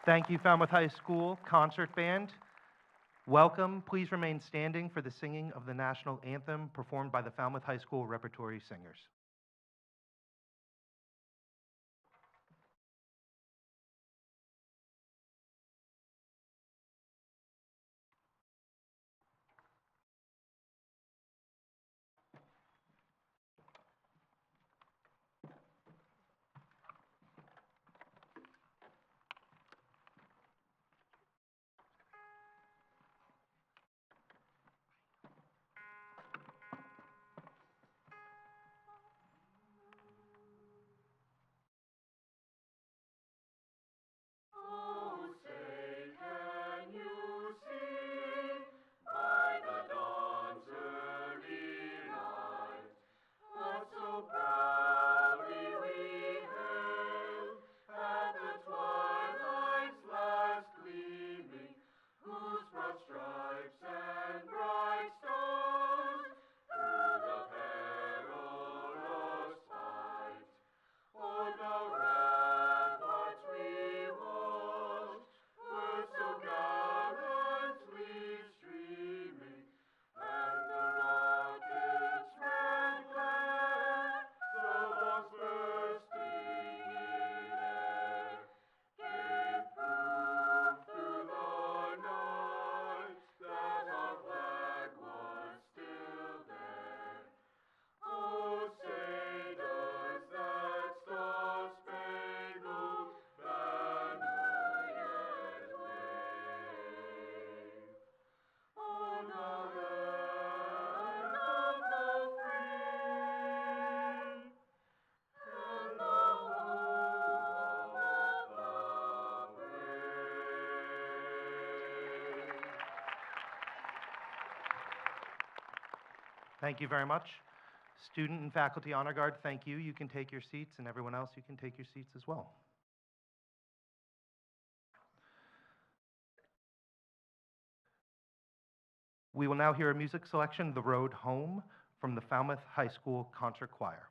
Thank you, Falmouth High School Concert Band. Welcome. Please remain standing for the singing of the national anthem performed by the Falmouth High School Repertory Singers. Thank you very much. Student and faculty honor guard, thank you. You can take your seats, and everyone else, you can take your seats as well. We will now hear a music selection, The Road Home, from the Falmouth High School Concert Choir.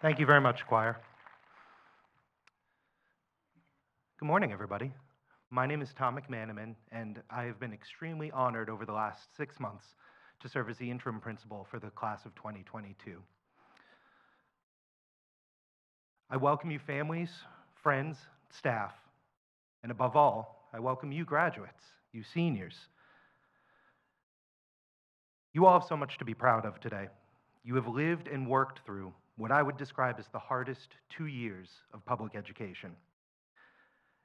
Thank you very much, choir. Good morning, everybody. My name is Tom McManaman, and I have been extremely honored over the last 6 months to serve as the interim principal for the class of 2022. I welcome you families, friends, staff, and above all, I welcome you graduates, you seniors. You all have so much to be proud of today. You have lived and worked through what I would describe as the hardest 2 years of public education.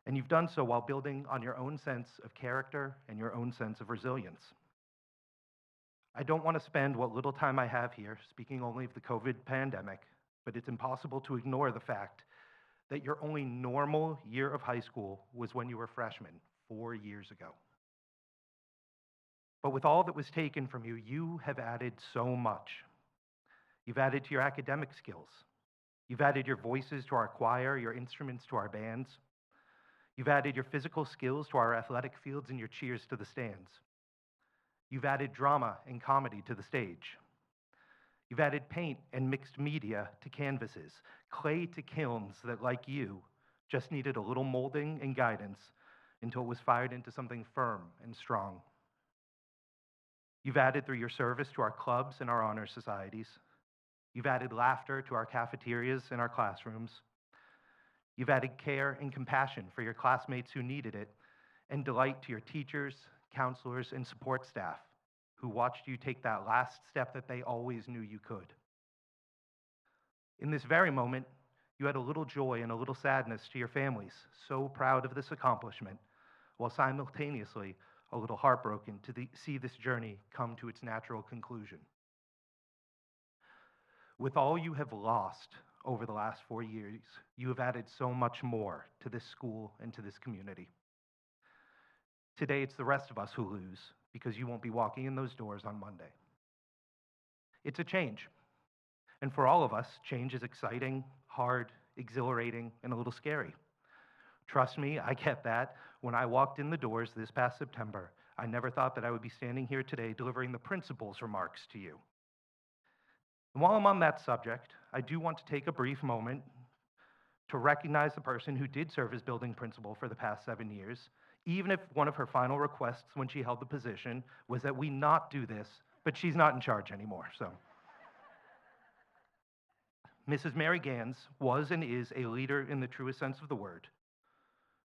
And you've done so while building on your own sense of character and your own sense of resilience. I don't want to spend what little time I have here speaking only of the COVID pandemic, but it's impossible to ignore the fact that your only normal year of high school was when you were freshmen 4 years ago. But with all that was taken from you, you have added so much. You've added to your academic skills. You've added your voices to our choir, your instruments to our bands. You've added your physical skills to our athletic fields and your cheers to the stands. You've added drama and comedy to the stage. You've added paint and mixed media to canvases, clay to kilns that, like you, just needed a little molding and guidance until it was fired into something firm and strong. You've added through your service to our clubs and our honor societies. You've added laughter to our cafeterias and our classrooms. You've added care and compassion for your classmates who needed it, and delight to your teachers, counselors, and support staff who watched you take that last step that they always knew you could. In this very moment, you had a little joy and a little sadness to your families, so proud of this accomplishment, while simultaneously a little heartbroken to see this journey come to its natural conclusion. With all you have lost over the last 4 years, you have added so much more to this school and to this community. Today, it's the rest of us who lose because you won't be walking in those doors on Monday. It's a change. And for all of us, change is exciting, hard, exhilarating, and a little scary. Trust me, I get that. When I walked in the doors this past September, I never thought that I would be standing here today delivering the principal's remarks to you. And while I'm on that subject, I do want to take a brief moment to recognize the person who did serve as building principal for the past 7 years, even if one of her final requests when she held the position was that we not do this, but she's not in charge anymore, so. Mrs. Mary Gans was and is a leader in the truest sense of the word.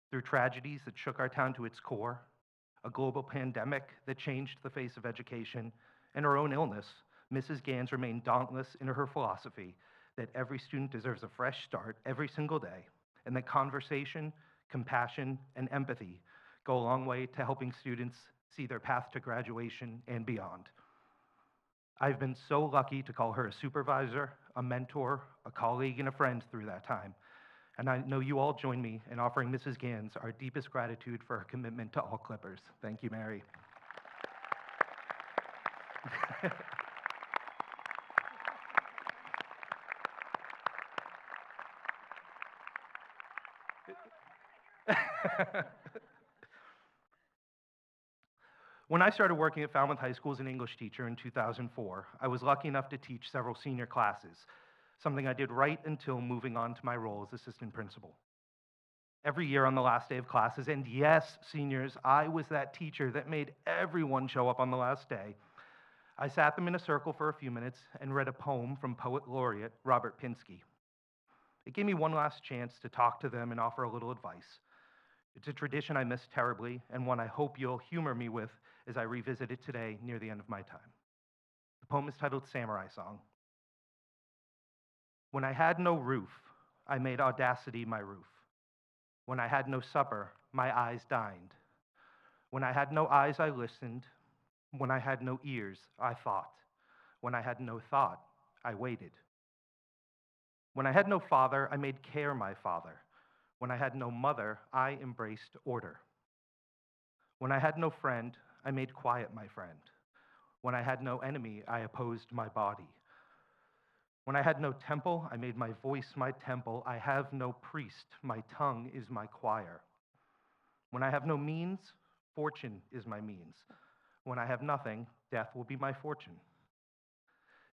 Through tragedies that shook our town to its core, a global pandemic that changed the face of education, and her own illness, Mrs. Gans remained dauntless in her philosophy that every student deserves a fresh start every single day, and that conversation, compassion, and empathy go a long way to helping students see their path to graduation and beyond. I've been so lucky to call her a supervisor, a mentor, a colleague, and a friend through that time. And I know you all join me in offering Mrs. Gans our deepest gratitude for her commitment to all Clippers. Thank you, Mary. When I started working at Falmouth High School as an English teacher in 2004, I was lucky enough to teach several senior classes, something I did right until moving on to my role as assistant principal. Every year on the last day of classes, and yes, seniors, I was that teacher that made everyone show up on the last day, I sat them in a circle for a few minutes and read a poem from poet laureate Robert Pinsky. It gave me one last chance to talk to them and offer a little advice. It's a tradition I miss terribly, and one I hope you'll humor me with as I revisit it today near the end of my time. The poem is titled Samurai Song. When I had no roof, I made audacity my roof. When I had no supper, my eyes dined. When I had no eyes, I listened. When I had no ears, I thought. When I had no thought, I waited. When I had no father, I made care my father. When I had no mother, I embraced order. When I had no friend, I made quiet my friend. When I had no enemy, I opposed my body. When I had no temple, I made my voice my temple. I have no priest, my tongue is my choir. When I have no means, fortune is my means. When I have nothing, death will be my fortune.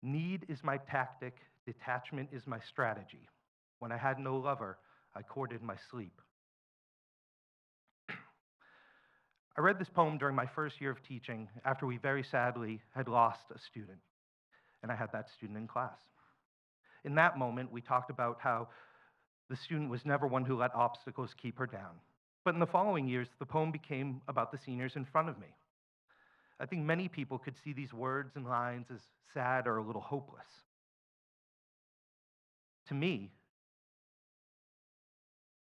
Need is my tactic, Detachment is my strategy. When I had no lover, I courted my sleep. I read this poem during my first year of teaching after we very sadly had lost a student, and I had that student in class. In that moment, we talked about how the student was never one who let obstacles keep her down. But in the following years, the poem became about the seniors in front of me. I think many people could see these words and lines as sad or a little hopeless. To me,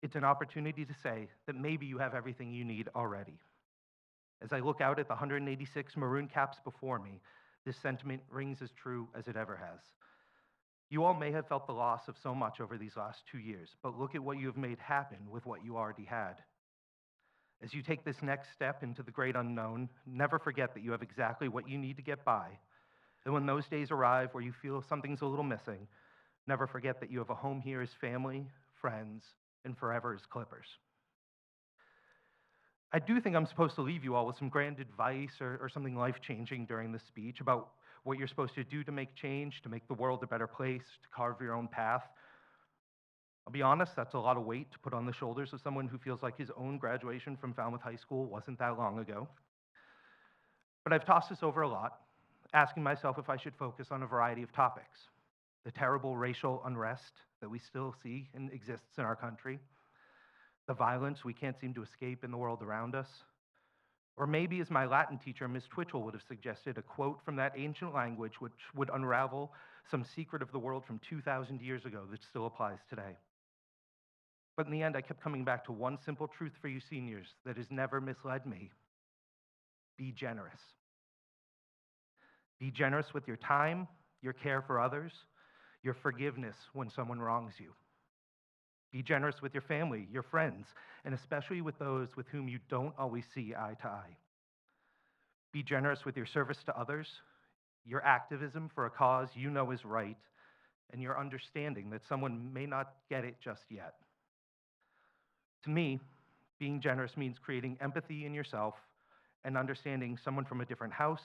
it's an opportunity to say that maybe you have everything you need already. As I look out at the 186 maroon caps before me, this sentiment rings as true as it ever has. You all may have felt the loss of so much over these last 2 years, but look at what you have made happen with what you already had. As you take this next step into the great unknown, never forget that you have exactly what you need to get by. And when those days arrive where you feel something's a little missing, never forget that you have a home here as family, friends, and forever as Clippers. I do think I'm supposed to leave you all with some grand advice or something life-changing during this speech about what you're supposed to do to make change, to make the world a better place, to carve your own path. I'll be honest, that's a lot of weight to put on the shoulders of someone who feels like his own graduation from Falmouth High School wasn't that long ago. But I've tossed this over a lot, asking myself if I should focus on a variety of topics. The terrible racial unrest that we still see and exists in our country, the violence we can't seem to escape in the world around us, or maybe, as my Latin teacher, Ms. Twitchell, would have suggested, a quote from that ancient language which would unravel some secret of the world from 2,000 years ago that still applies today. But in the end, I kept coming back to one simple truth for you seniors that has never misled me. Be generous. Be generous with your time, your care for others, your forgiveness when someone wrongs you. Be generous with your family, your friends, and especially with those with whom you don't always see eye to eye. Be generous with your service to others, your activism for a cause you know is right, and your understanding that someone may not get it just yet. To me, being generous means creating empathy in yourself and understanding someone from a different house,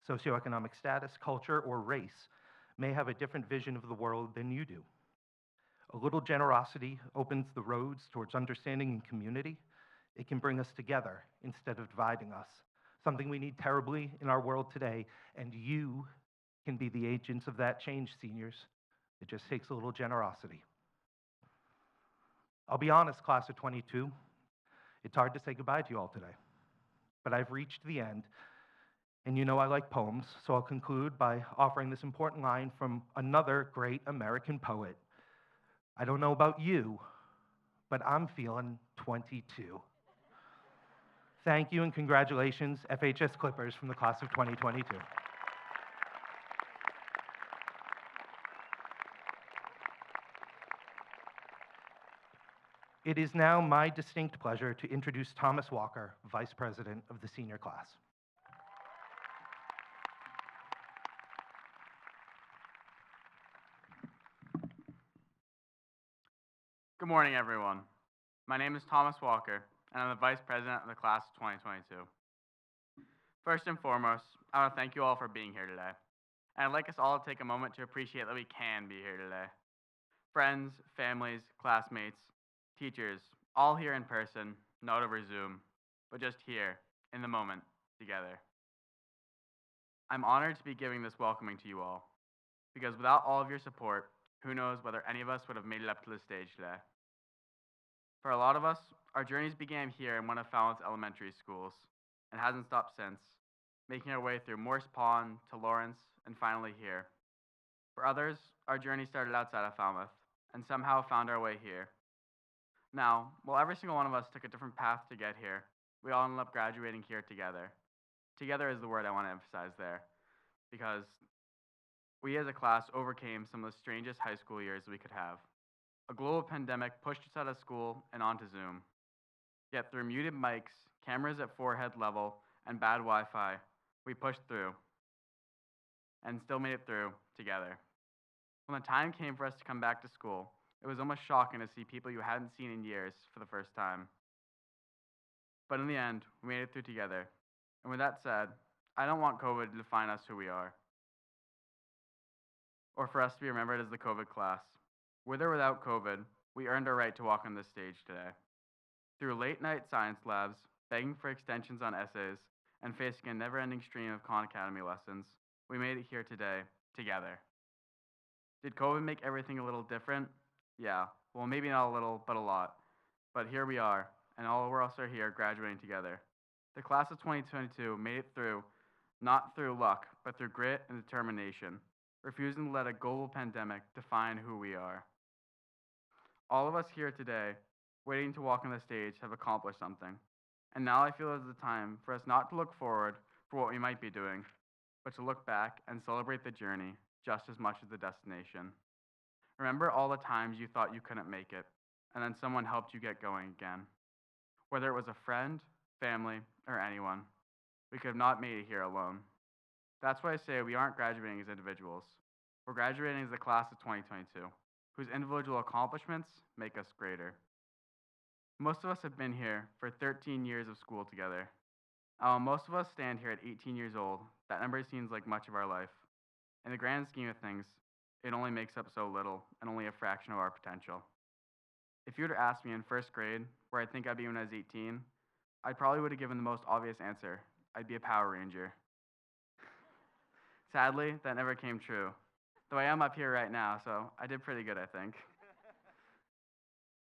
socioeconomic status, culture, or race may have a different vision of the world than you do. A little generosity opens the roads towards understanding and community. It can bring us together instead of dividing us, something we need terribly in our world today, and you can be the agents of that change, seniors. It just takes a little generosity. I'll be honest, class of 22, it's hard to say goodbye to you all today, but I've reached the end, and you know I like poems, so I'll conclude by offering this important line from another great American poet. I don't know about you, but I'm feeling 22. Thank you and congratulations, FHS Clippers from the class of 2022. It is now my distinct pleasure to introduce Thomas Walker, Vice President of the senior class. Good morning, everyone. My name is Thomas Walker, and I'm the Vice President of the Class of 2022. First and foremost, I want to thank you all for being here today. And I'd like us all to take a moment to appreciate that we can be here today. Friends, families, classmates, teachers, all here in person, not over Zoom, but just here, in the moment, together. I'm honored to be giving this welcoming to you all, because without all of your support, who knows whether any of us would have made it up to this stage today. For a lot of us, our journeys began here in one of Falmouth's elementary schools, and hasn't stopped since, making our way through Morse Pond to Lawrence, and finally here. For others, our journey started outside of Falmouth, and somehow found our way here. Now, while every single one of us took a different path to get here, we all ended up graduating here together. Together is the word I want to emphasize there, because we as a class overcame some of the strangest high school years we could have. A global pandemic pushed us out of school and onto Zoom. Yet through muted mics, cameras at forehead level, and bad Wi-Fi, we pushed through and still made it through together. When the time came for us to come back to school, it was almost shocking to see people you hadn't seen in years for the first time. But in the end, we made it through together. And with that said, I don't want COVID to define us who we are. or for us to be remembered as the COVID class. With or without COVID, we earned our right to walk on this stage today. Through late night science labs, begging for extensions on essays, and facing a never ending stream of Khan Academy lessons, we made it here today, together. Did COVID make everything a little different? Yeah, well, maybe not a little, but a lot. But here we are, and all of us are here graduating together. The class of 2022 made it through, not through luck, but through grit and determination, refusing to let a global pandemic define who we are. All of us here today, waiting to walk on the stage, have accomplished something. And now I feel it is the time for us not to look forward for what we might be doing, but to look back and celebrate the journey just as much as the destination. Remember all the times you thought you couldn't make it, and then someone helped you get going again. Whether it was a friend, family, or anyone, we could have not made it here alone. That's why I say we aren't graduating as individuals. We're graduating as the class of 2022, whose individual accomplishments make us greater. Most of us have been here for 13 years of school together. Most of us stand here at 18 years old. That number seems like much of our life. In the grand scheme of things, it only makes up so little and only a fraction of our potential. If you were to ask me in first grade where I think I'd be when I was 18, I probably would have given the most obvious answer. I'd be a Power Ranger. Sadly, that never came true. Though I am up here right now, so I did pretty good, I think.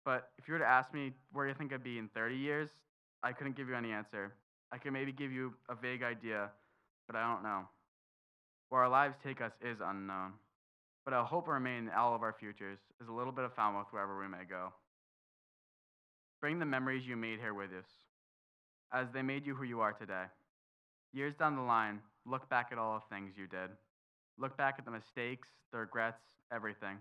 But if you were to ask me where you think I'd be in 30 years, I couldn't give you any answer. I could maybe give you a vague idea, but I don't know. Where our lives take us is unknown. But I hope will remain in all of our futures is a little bit of Falmouth wherever we may go. Bring the memories you made here with us, as they made you who you are today. Years down the line, look back at all the things you did. Look back at the mistakes, the regrets, everything.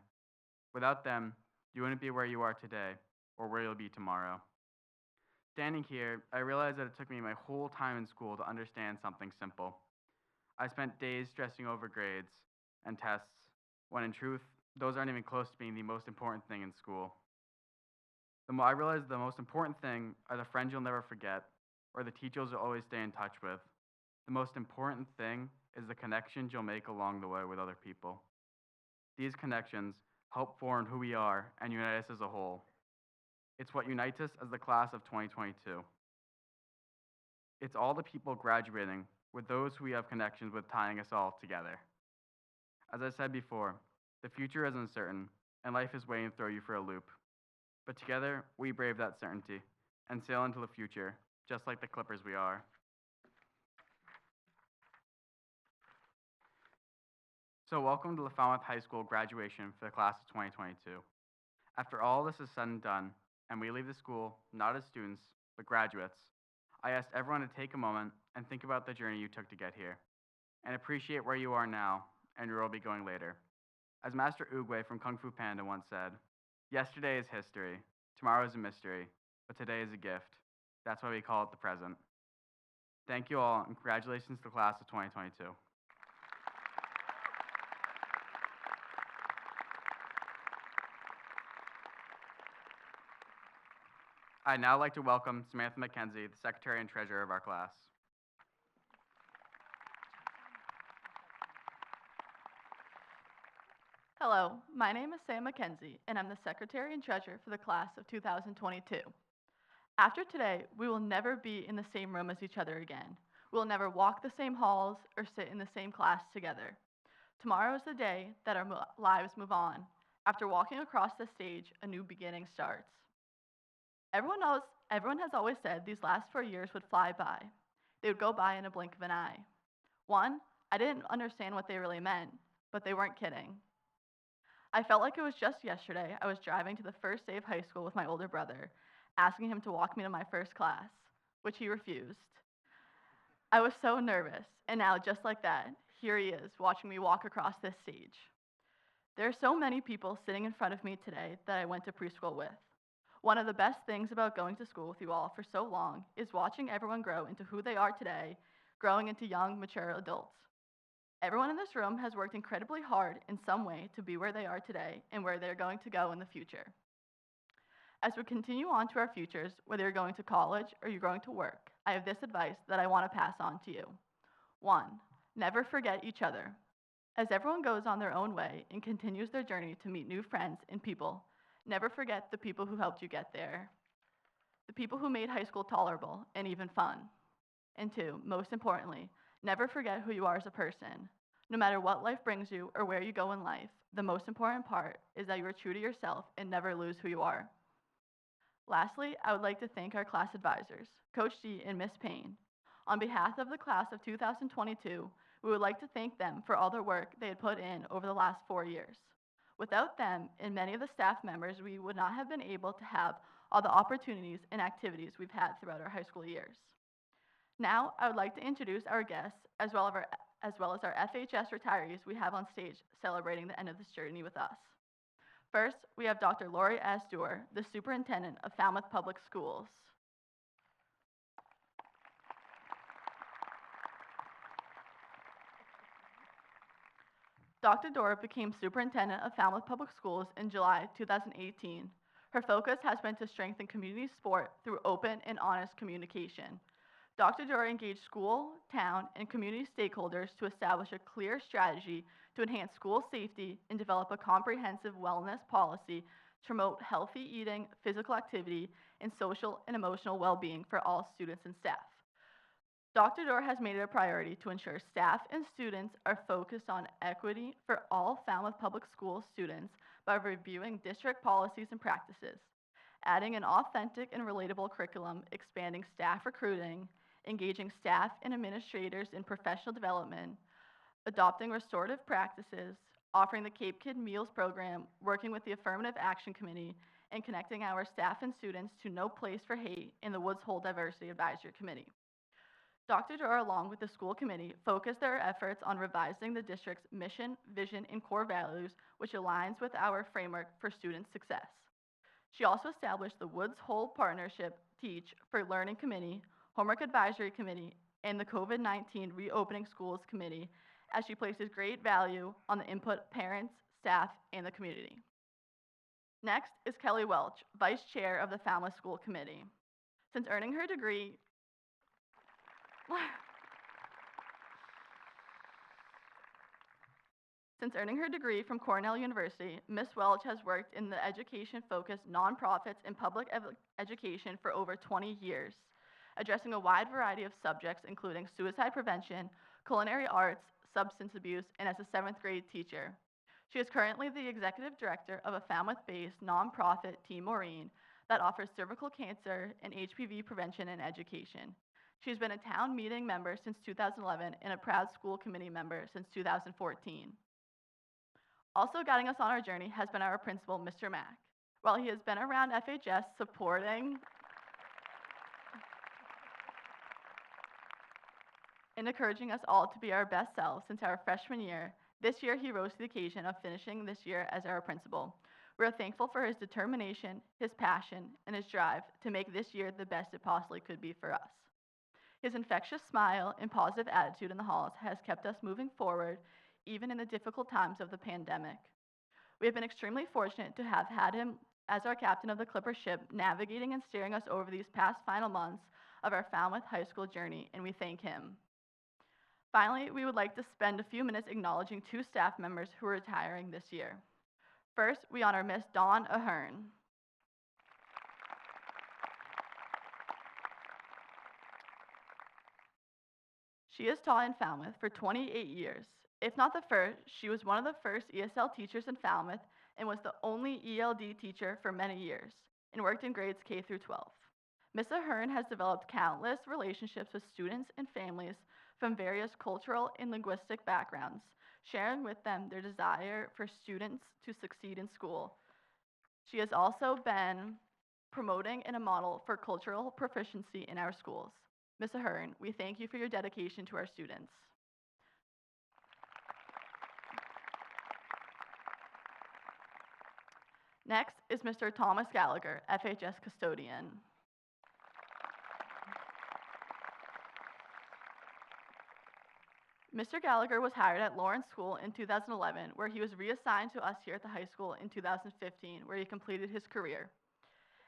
Without them, you wouldn't be where you are today or where you'll be tomorrow. Standing here, I realized that it took me my whole time in school to understand something simple. I spent days stressing over grades and tests, when in truth, those aren't even close to being the most important thing in school. I realized the most important thing are the friends you'll never forget, or the teachers you'll always stay in touch with. The most important thing is the connections you'll make along the way with other people. These connections help form who we are and unite us as a whole. It's what unites us as the class of 2022. It's all the people graduating with those who we have connections with tying us all together. As I said before, the future is uncertain, and life is waiting to throw you for a loop. But together, we brave that certainty and sail into the future, just like the Clippers we are. So welcome to the Falmouth High School graduation for the class of 2022. After all this is said and done, and we leave the school not as students, but graduates, I asked everyone to take a moment and think about the journey you took to get here, and appreciate where you are now and where you'll be going later. As Master Oogway from Kung Fu Panda once said, yesterday is history, tomorrow is a mystery, but today is a gift. That's why we call it the present. Thank you all, and congratulations to the class of 2022. I'd now like to welcome Samantha McKenzie, the Secretary and Treasurer of our class. Hello, my name is Sam McKenzie, and I'm the Secretary and Treasurer for the class of 2022. After today, we will never be in the same room as each other again. We will never walk the same halls or sit in the same class together. Tomorrow is the day that our lives move on. After walking across the stage, a new beginning starts. Everyone has always said these last 4 years would fly by. They would go by in a blink of an eye. I didn't understand what they really meant, but they weren't kidding. I felt like it was just yesterday I was driving to the first day of high school with my older brother, asking him to walk me to my first class, which he refused. I was so nervous, and now, just like that, here he is, watching me walk across this stage. There are so many people sitting in front of me today that I went to preschool with. One of the best things about going to school with you all for so long is watching everyone grow into who they are today, growing into young, mature adults. Everyone in this room has worked incredibly hard in some way to be where they are today and where they're going to go in the future. As we continue on to our futures, whether you're going to college or you're going to work, I have this advice that I want to pass on to you. 1, never forget each other. As everyone goes on their own way and continues their journey to meet new friends and people, never forget the people who helped you get there, the people who made high school tolerable and even fun. And two, most importantly, never forget who you are as a person. No matter what life brings you or where you go in life, the most important part is that you are true to yourself and never lose who you are. Lastly, I would like to thank our class advisors, Coach D and Miss Payne. On behalf of the class of 2022, we would like to thank them for all their work they had put in over the last 4 years. Without them and many of the staff members, we would not have been able to have all the opportunities and activities we've had throughout our high school years. Now, I would like to introduce our guests as well as our FHS retirees we have on stage celebrating the end of this journey with us. First, we have Dr. Lori S. Dewar, the Superintendent of Falmouth Public Schools. Dr. Dewar became Superintendent of Falmouth Public Schools in July 2018. Her focus has been to strengthen community support through open and honest communication. Dr. Dewar engaged school, town, and community stakeholders to establish a clear strategy to enhance school safety and develop a comprehensive wellness policy to promote healthy eating, physical activity, and social and emotional well-being for all students and staff. Dr. Dewar has made it a priority to ensure staff and students are focused on equity for all Falmouth Public Schools students by reviewing district policies and practices, adding an authentic and relatable curriculum, expanding staff recruiting, engaging staff and administrators in professional development, adopting restorative practices, offering the Cape Kid Meals program, working with the Affirmative Action Committee, and connecting our staff and students to No Place for Hate in the Woods Hole Diversity Advisory Committee. Dr. Dewar, along with the school committee, focused their efforts on revising the district's mission, vision, and core values, which aligns with our framework for student success. She also established the Woods Hole Partnership Teach for Learning Committee, Homework Advisory Committee, and the COVID-19 Reopening Schools Committee, as she places great value on the input of parents, staff, and the community. Next is Kelly Welch, Vice Chair of the Falmouth School Committee. Since earning her degree from Cornell University, Ms. Welch has worked in the education-focused nonprofits and public education for over 20 years, addressing a wide variety of subjects including suicide prevention, culinary arts, substance abuse, and as a 7th grade teacher. She is currently the executive director of a Falmouth-based nonprofit, Team Maureen, that offers cervical cancer and HPV prevention and education. She's been a town meeting member since 2011 and a proud school committee member since 2014. Also guiding us on our journey has been our principal, Mr. Mack. While he has been around FHS supporting and encouraging us all to be our best selves since our freshman year, this year he rose to the occasion of finishing this year as our principal. We are thankful for his determination, his passion, and his drive to make this year the best it possibly could be for us. His infectious smile and positive attitude in the halls has kept us moving forward even in the difficult times of the pandemic. We have been extremely fortunate to have had him as our captain of the Clipper ship, navigating and steering us over these past final months of our Falmouth High School journey, and we thank him. Finally, we would like to spend a few minutes acknowledging 2 staff members who are retiring this year. First, we honor Miss Dawn Ahern. She has taught in Falmouth for 28 years. If not the first, she was one of the first ESL teachers in Falmouth and was the only ELD teacher for many years and worked in grades K through 12. Ms. Ahern has developed countless relationships with students and families from various cultural and linguistic backgrounds, sharing with them their desire for students to succeed in school. She has also been promoting and a model for cultural proficiency in our schools. Ms. Ahern, we thank you for your dedication to our students. Next is Mr. Thomas Gallagher, FHS custodian. Mr. Gallagher was hired at Lawrence School in 2011, where he was reassigned to us here at the high school in 2015, where he completed his career.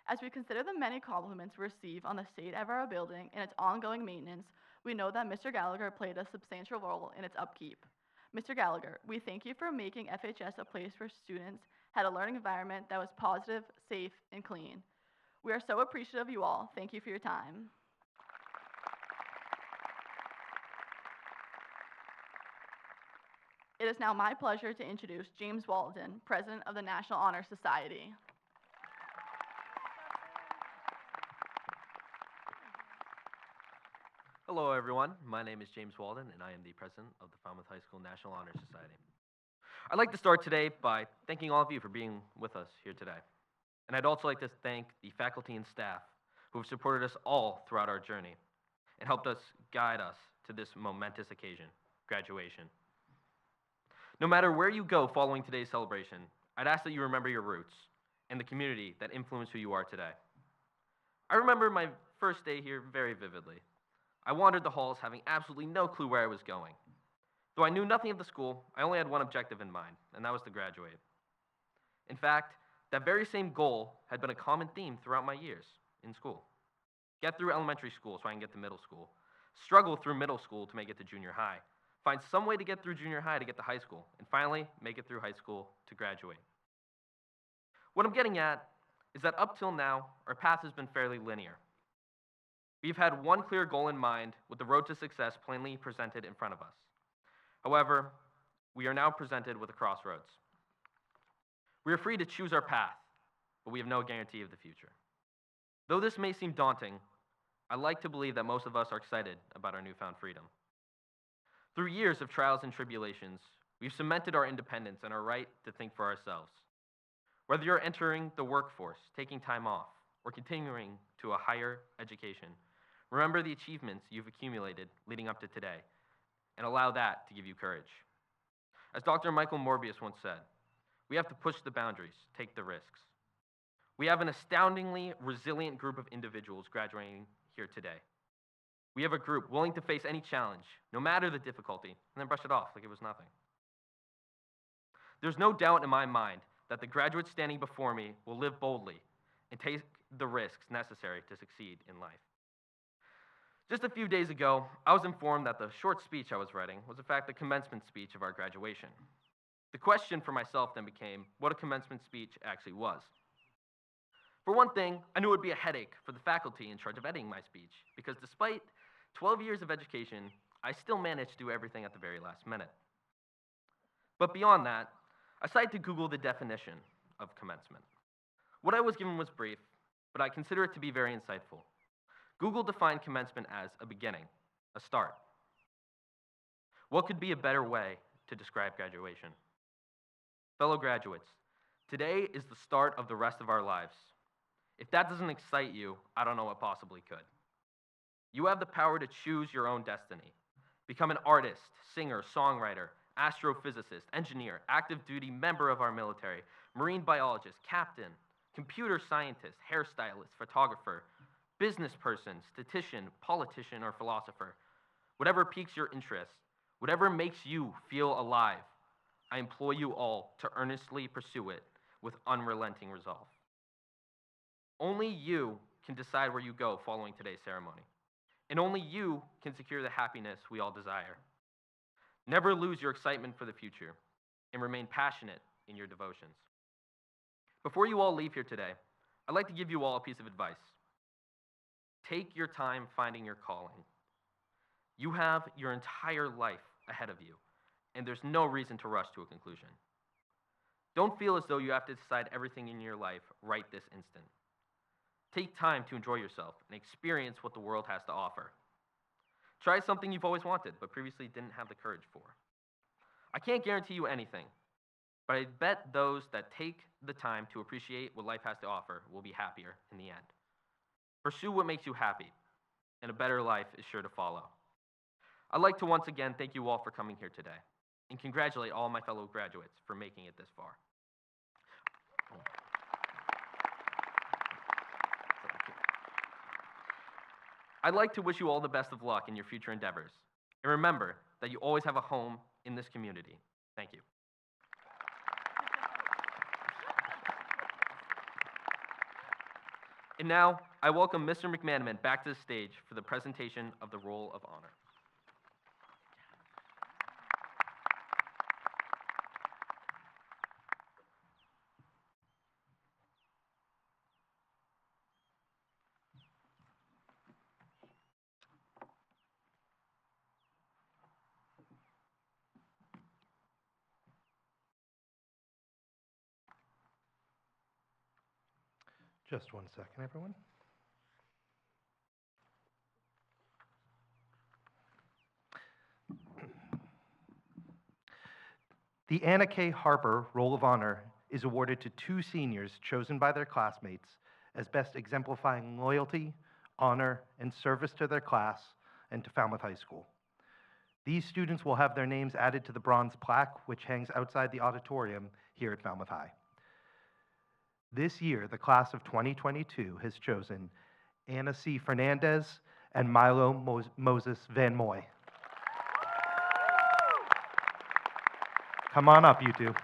As we consider the many compliments we receive on the state of our building and its ongoing maintenance, we know that Mr. Gallagher played a substantial role in its upkeep. Mr. Gallagher, we thank you for making FHS a place where students had a learning environment that was positive, safe, and clean. We are so appreciative of you all. Thank you for your time. It is now my pleasure to introduce James Walden, President of the National Honor Society. Hello, everyone. My name is James Walden, and I am the president of the Falmouth High School National Honor Society. I'd like to start today by thanking all of you for being with us here today. And I'd also like to thank the faculty and staff who have supported us all throughout our journey and helped us guide us to this momentous occasion, graduation. No matter where you go following today's celebration, I'd ask that you remember your roots and the community that influenced who you are today. I remember my first day here very vividly. I wandered the halls having absolutely no clue where I was going. Though I knew nothing of the school, I only had one objective in mind, and that was to graduate. In fact, that very same goal had been a common theme throughout my years in school. Get through elementary school so I can get to middle school. Struggle through middle school to make it to junior high. Find some way to get through junior high to get to high school. And finally, make it through high school to graduate. What I'm getting at is that up till now, our path has been fairly linear. We've had one clear goal in mind with the road to success plainly presented in front of us. However, we are now presented with a crossroads. We are free to choose our path, but we have no guarantee of the future. Though this may seem daunting, I like to believe that most of us are excited about our newfound freedom. Through years of trials and tribulations, we've cemented our independence and our right to think for ourselves. Whether you're entering the workforce, taking time off, or continuing to a higher education, remember the achievements you've accumulated leading up to today, and allow that to give you courage. As Dr. Michael Morbius once said, we have to push the boundaries, take the risks. We have an astoundingly resilient group of individuals graduating here today. We have a group willing to face any challenge, no matter the difficulty, and then brush it off like it was nothing. There's no doubt in my mind that the graduates standing before me will live boldly and take the risks necessary to succeed in life. Just a few days ago, I was informed that the short speech I was writing was in fact the commencement speech of our graduation. The question for myself then became what a commencement speech actually was. For one thing, I knew it would be a headache for the faculty in charge of editing my speech, because despite 12 years of education, I still managed to do everything at the very last minute. But beyond that, I decided to Google the definition of commencement. What I was given was brief, but I consider it to be very insightful. Google defined commencement as a beginning, a start. What could be a better way to describe graduation? Fellow graduates, today is the start of the rest of our lives. If that doesn't excite you, I don't know what possibly could. You have the power to choose your own destiny. Become an artist, singer, songwriter, astrophysicist, engineer, active duty member of our military, marine biologist, captain, computer scientist, hairstylist, photographer, business person, statistician, politician, or philosopher. Whatever piques your interest, whatever makes you feel alive, I implore you all to earnestly pursue it with unrelenting resolve. Only you can decide where you go following today's ceremony, and only you can secure the happiness we all desire. Never lose your excitement for the future, and remain passionate in your devotions. Before you all leave here today, I'd like to give you all a piece of advice. Take your time finding your calling. You have your entire life ahead of you, and there's no reason to rush to a conclusion. Don't feel as though you have to decide everything in your life right this instant. Take time to enjoy yourself and experience what the world has to offer. Try something you've always wanted, but previously didn't have the courage for. I can't guarantee you anything, but I bet those that take the time to appreciate what life has to offer will be happier in the end. Pursue what makes you happy, and a better life is sure to follow. I'd like to once again thank you all for coming here today, and congratulate all my fellow graduates for making it this far. I'd like to wish you all the best of luck in your future endeavors, and remember that you always have a home in this community. Thank you. And now, I welcome Mr. McManaman back to the stage for the presentation of the Roll of Honor. Just one second, everyone. The Anna K. Harper Roll of Honor is awarded to 2 seniors chosen by their classmates as best exemplifying loyalty, honor, and service to their class and to Falmouth High School. These students will have their names added to the bronze plaque, which hangs outside the auditorium here at Falmouth High. This year, the class of 2022 has chosen Anna C. Fernandez and Milo Moses Van Moy. Come on up, you two.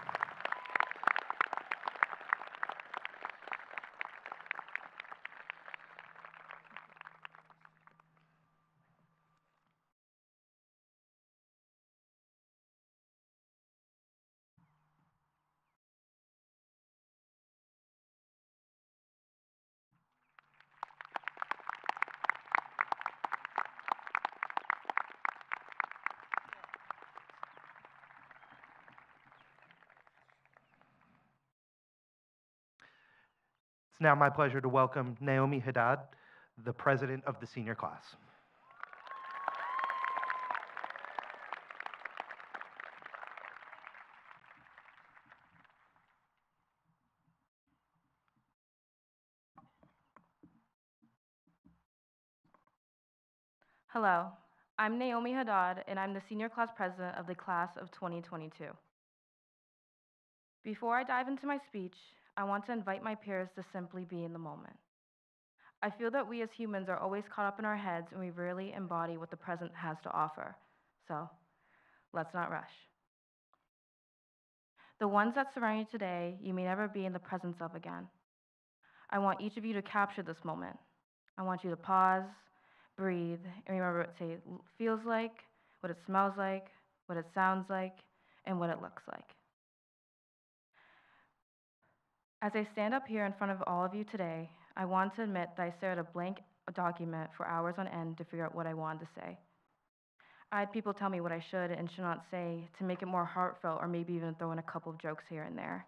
It's now my pleasure to welcome Naomi Haddad, the president of the senior class. Hello, I'm Naomi Haddad, and I'm the senior class president of the class of 2022. Before I dive into my speech, I want to invite my peers to simply be in the moment. I feel that we as humans are always caught up in our heads and we rarely embody what the present has to offer. So, let's not rush. The ones that surround you today, you may never be in the presence of again. I want each of you to capture this moment. I want you to pause, breathe, and remember what it feels like, what it smells like, what it sounds like, and what it looks like. As I stand up here in front of all of you today, I want to admit that I stared at a blank document for hours on end to figure out what I wanted to say. I had people tell me what I should and should not say to make it more heartfelt or maybe even throw in a couple of jokes here and there.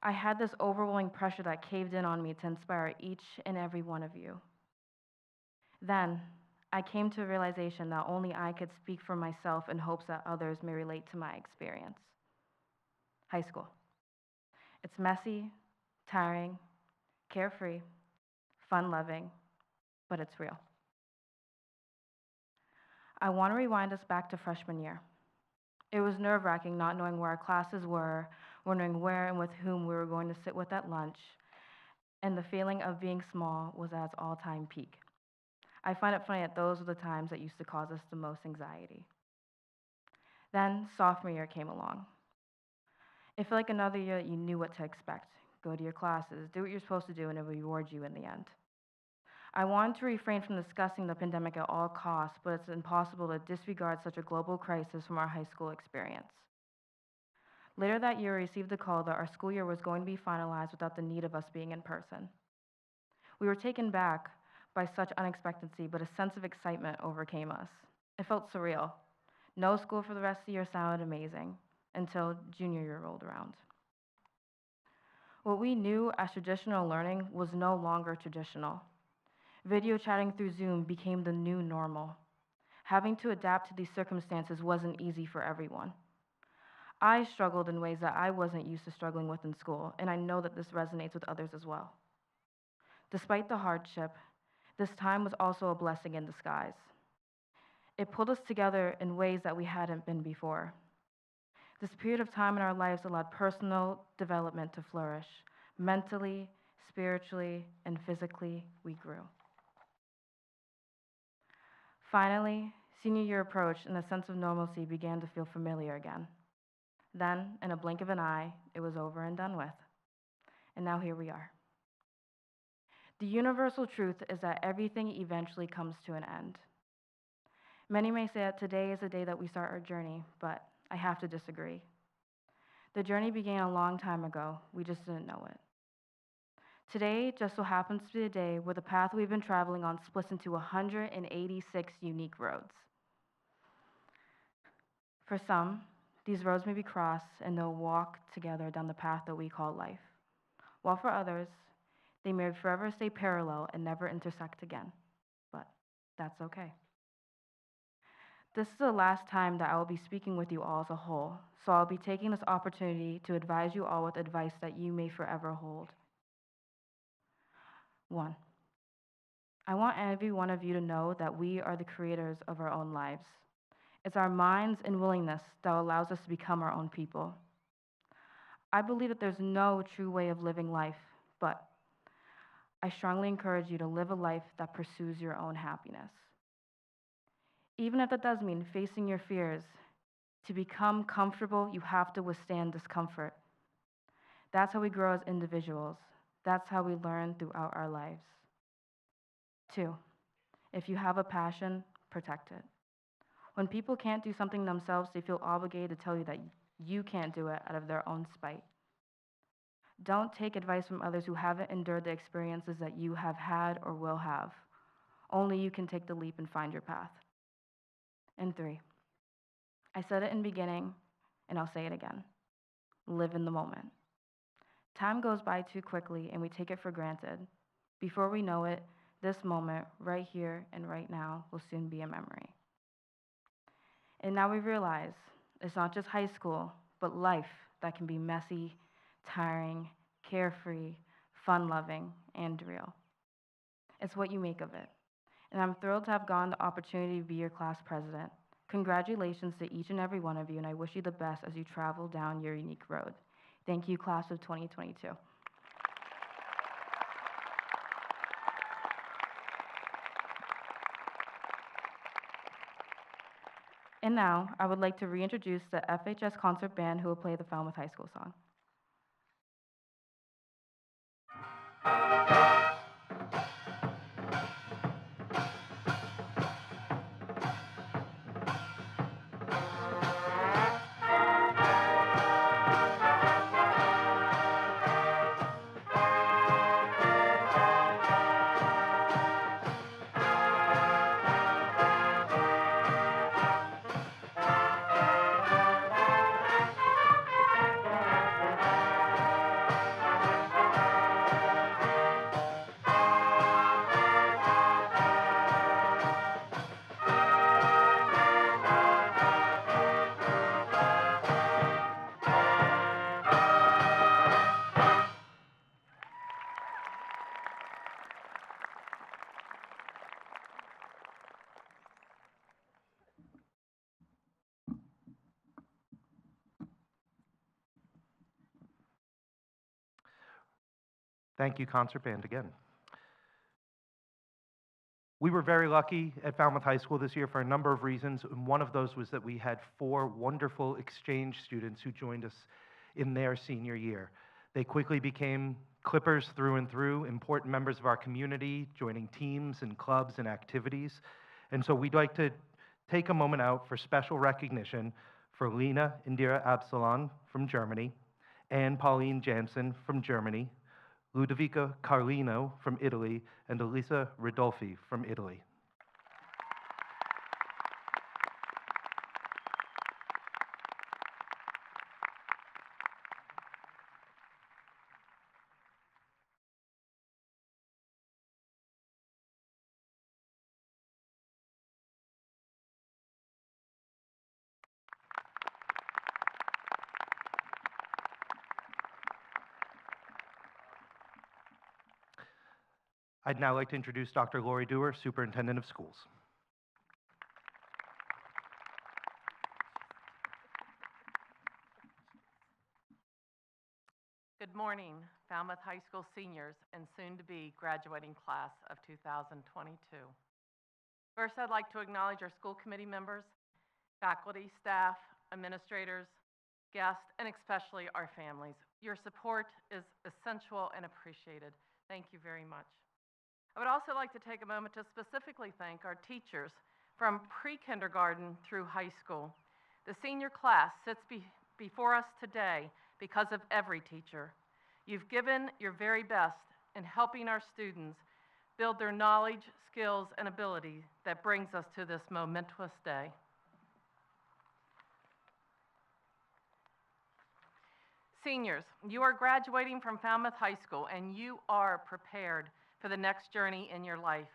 I had this overwhelming pressure that caved in on me to inspire each and every one of you. Then, I came to a realization that only I could speak for myself in hopes that others may relate to my experience. High school. It's messy, tiring, carefree, fun-loving, but it's real. I want to rewind us back to freshman year. It was nerve-wracking not knowing where our classes were, wondering where and with whom we were going to sit with at lunch, and the feeling of being small was at its all-time peak. I find it funny that those were the times that used to cause us the most anxiety. Then sophomore year came along. It felt like another year that you knew what to expect. Go to your classes, do what you're supposed to do, and it will reward you in the end. I wanted to refrain from discussing the pandemic at all costs, but it's impossible to disregard such a global crisis from our high school experience. Later that year, I received the call that our school year was going to be finalized without the need of us being in person. We were taken back by such unexpectancy, but a sense of excitement overcame us. It felt surreal. No school for the rest of the year sounded amazing until junior year rolled around. What we knew as traditional learning was no longer traditional. Video chatting through Zoom became the new normal. Having to adapt to these circumstances wasn't easy for everyone. I struggled in ways that I wasn't used to struggling with in school, and I know that this resonates with others as well. Despite the hardship, this time was also a blessing in disguise. It pulled us together in ways that we hadn't been before. This period of time in our lives allowed personal development to flourish. Mentally, spiritually, and physically, we grew. Finally, senior year approached and the sense of normalcy began to feel familiar again. Then, in a blink of an eye, it was over and done with. And now here we are. The universal truth is that everything eventually comes to an end. Many may say that today is the day that we start our journey, but I have to disagree. The journey began a long time ago, we just didn't know it. Today just so happens to be the day where the path we've been traveling on splits into 186 unique roads. For some, these roads may be crossed and they'll walk together down the path that we call life. While for others, They may forever stay parallel and never intersect again, but that's okay. This is the last time that I will be speaking with you all as a whole, so I'll be taking this opportunity to advise you all with advice that you may forever hold. 1. I want every one of you to know that we are the creators of our own lives. It's our minds and willingness that allows us to become our own people. I believe that there's no true way of living life, but I strongly encourage you to live a life that pursues your own happiness. Even if that does mean facing your fears, to become comfortable, you have to withstand discomfort. That's how we grow as individuals. That's how we learn throughout our lives. 2, if you have a passion, protect it. When people can't do something themselves, they feel obligated to tell you that you can't do it out of their own spite. Don't take advice from others who haven't endured the experiences that you have had or will have. Only you can take the leap and find your path. And 3, I said it in the beginning, and I'll say it again. Live in the moment. Time goes by too quickly, and we take it for granted. Before we know it, this moment, right here and right now, will soon be a memory. And now we realize it's not just high school, but life that can be messy, tiring, carefree, fun-loving, and real. It's what you make of it. And I'm thrilled to have gotten the opportunity to be your class president. Congratulations to each and every one of you, and I wish you the best as you travel down your unique road. Thank you, class of 2022. And now, I would like to reintroduce the FHS Concert Band who will play the Falmouth High School song. Thank you, Concert Band, again. We were very lucky at Falmouth High School this year for a number of reasons, and one of those was that we had 4 wonderful exchange students who joined us in their senior year. They quickly became Clippers through and through, important members of our community, joining teams and clubs and activities. And so we'd like to take a moment out for special recognition for Lena Indira Absalon from Germany, Anne Pauline Jansen from Germany, Ludovica Carlino from Italy, and Elisa Ridolfi from Italy. I'd now like to introduce Dr. Lori Dewar, Superintendent of Schools. Good morning, Falmouth High School seniors and soon-to-be graduating class of 2022. First, I'd like to acknowledge our school committee members, faculty, staff, administrators, guests, and especially our families. Your support is essential and appreciated. Thank you very much. I would also like to take a moment to specifically thank our teachers from pre-kindergarten through high school. The senior class sits before us today because of every teacher. You've given your very best in helping our students build their knowledge, skills, and ability that brings us to this momentous day. Seniors, you are graduating from Falmouth High School and you are prepared for the next journey in your life.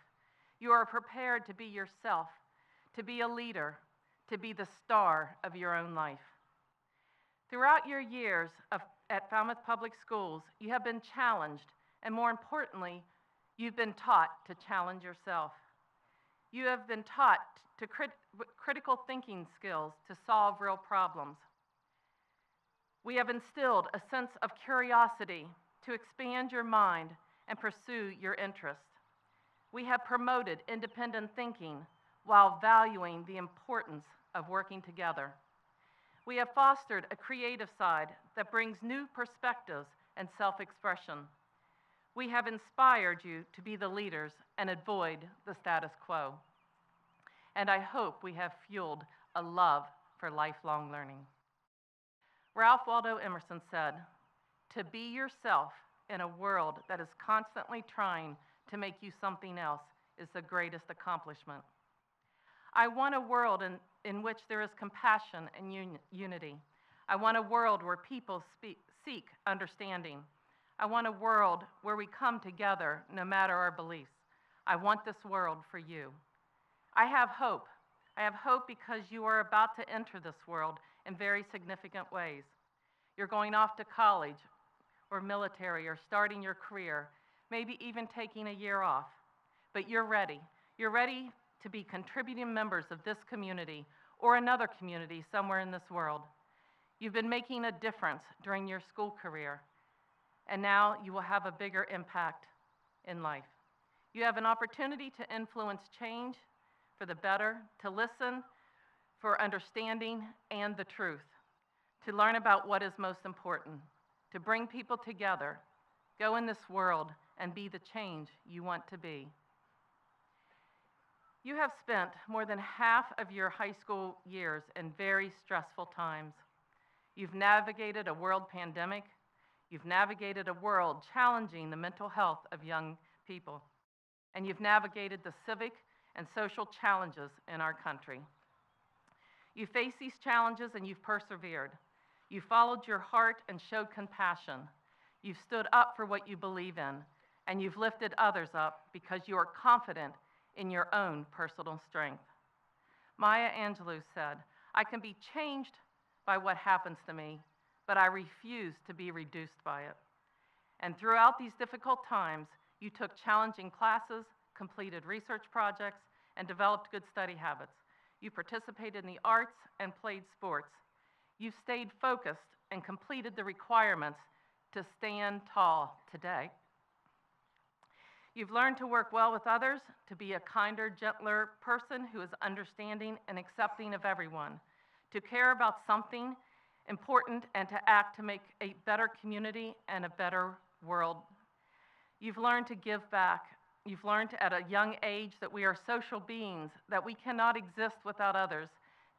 You are prepared to be yourself, to be a leader, to be the star of your own life. Throughout your years at Falmouth Public Schools, you have been challenged, and more importantly, you've been taught to challenge yourself. You have been taught to critical thinking skills to solve real problems. We have instilled a sense of curiosity to expand your mind and pursue your interests. We have promoted independent thinking while valuing the importance of working together. We have fostered a creative side that brings new perspectives and self-expression. We have inspired you to be the leaders and avoid the status quo. And I hope we have fueled a love for lifelong learning. Ralph Waldo Emerson said, "To be yourself in a world that is constantly trying to make you something else is the greatest accomplishment." I want a world in which there is compassion and unity. I want a world where people seek understanding. I want a world where we come together no matter our beliefs. I want this world for you. I have hope. I have hope because you are about to enter this world in very significant ways. You're going off to college or military or starting your career, maybe even taking a year off. But you're ready. You're ready to be contributing members of this community or another community somewhere in this world. You've been making a difference during your school career, and now you will have a bigger impact in life. You have an opportunity to influence change for the better, to listen for understanding and the truth, to learn about what is most important, to bring people together, go in this world and be the change you want to be. You have spent more than half of your high school years in very stressful times. You've navigated a world pandemic. You've navigated a world challenging the mental health of young people. And you've navigated the civic and social challenges in our country. You faced these challenges and you've persevered. You followed your heart and showed compassion. You've stood up for what you believe in, and you've lifted others up because you are confident in your own personal strength. Maya Angelou said, "I can be changed by what happens to me, but I refuse to be reduced by it." And throughout these difficult times, you took challenging classes, completed research projects, and developed good study habits. You participated in the arts and played sports. You stayed focused and completed the requirements to stand tall today. You've learned to work well with others, to be a kinder, gentler person who is understanding and accepting of everyone, to care about something important and to act to make a better community and a better world. You've learned to give back. You've learned at a young age that we are social beings, that we cannot exist without others,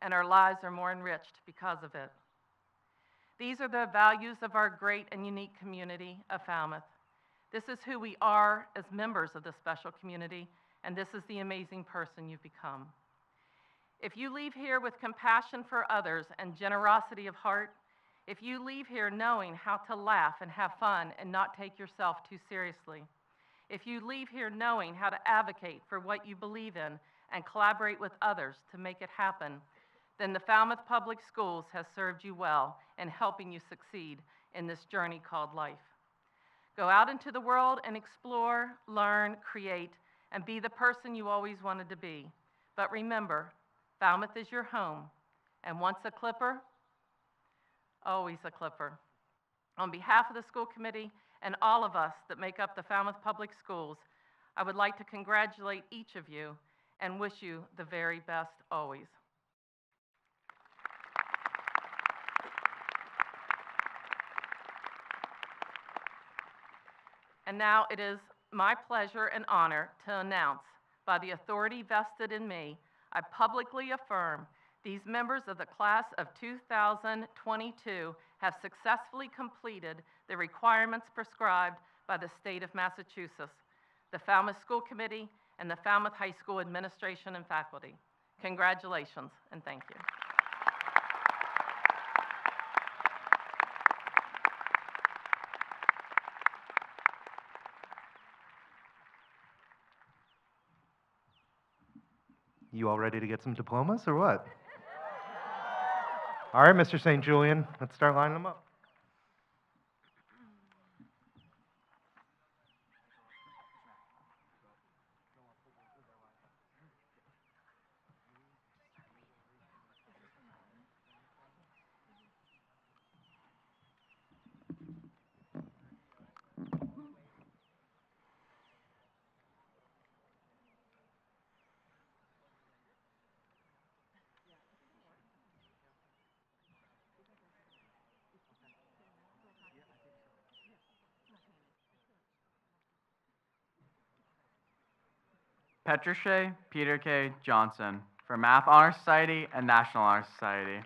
and our lives are more enriched because of it. These are the values of our great and unique community of Falmouth. This is who we are as members of this special community, and this is the amazing person you've become. If you leave here with compassion for others and generosity of heart, if you leave here knowing how to laugh and have fun and not take yourself too seriously, if you leave here knowing how to advocate for what you believe in and collaborate with others to make it happen, then the Falmouth Public Schools has served you well in helping you succeed in this journey called life. Go out into the world and explore, learn, create, and be the person you always wanted to be. But remember, Falmouth is your home, and once a Clipper, always a Clipper. On behalf of the school committee and all of us that make up the Falmouth Public Schools, I would like to congratulate each of you and wish you the very best always. And now it is my pleasure and honor to announce, by the authority vested in me, I publicly affirm these members of the class of 2022 have successfully completed the requirements prescribed by the state of Massachusetts, the Falmouth School Committee, and the Falmouth High School administration and faculty. Congratulations, and thank you. You all ready to get some diplomas or what? All right, Mr. St. Julian, let's start lining them up. Petrushay Peter K. Johnson for Math Honor Society and National Honor Society.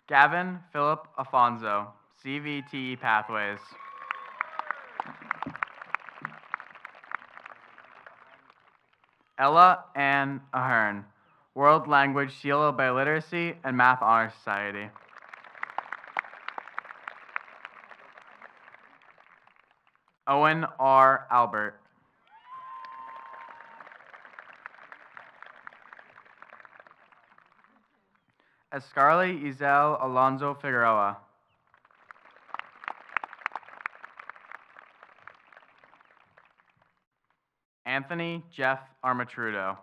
Gavin Philip Afonso, CVTE Pathways. Ella Ann Ahern, World Language Seal by Literacy and Math Honor Society. Owen R. Albert. Escarly Izel Alonso Figueroa. Anthony Jeff Armatrudo.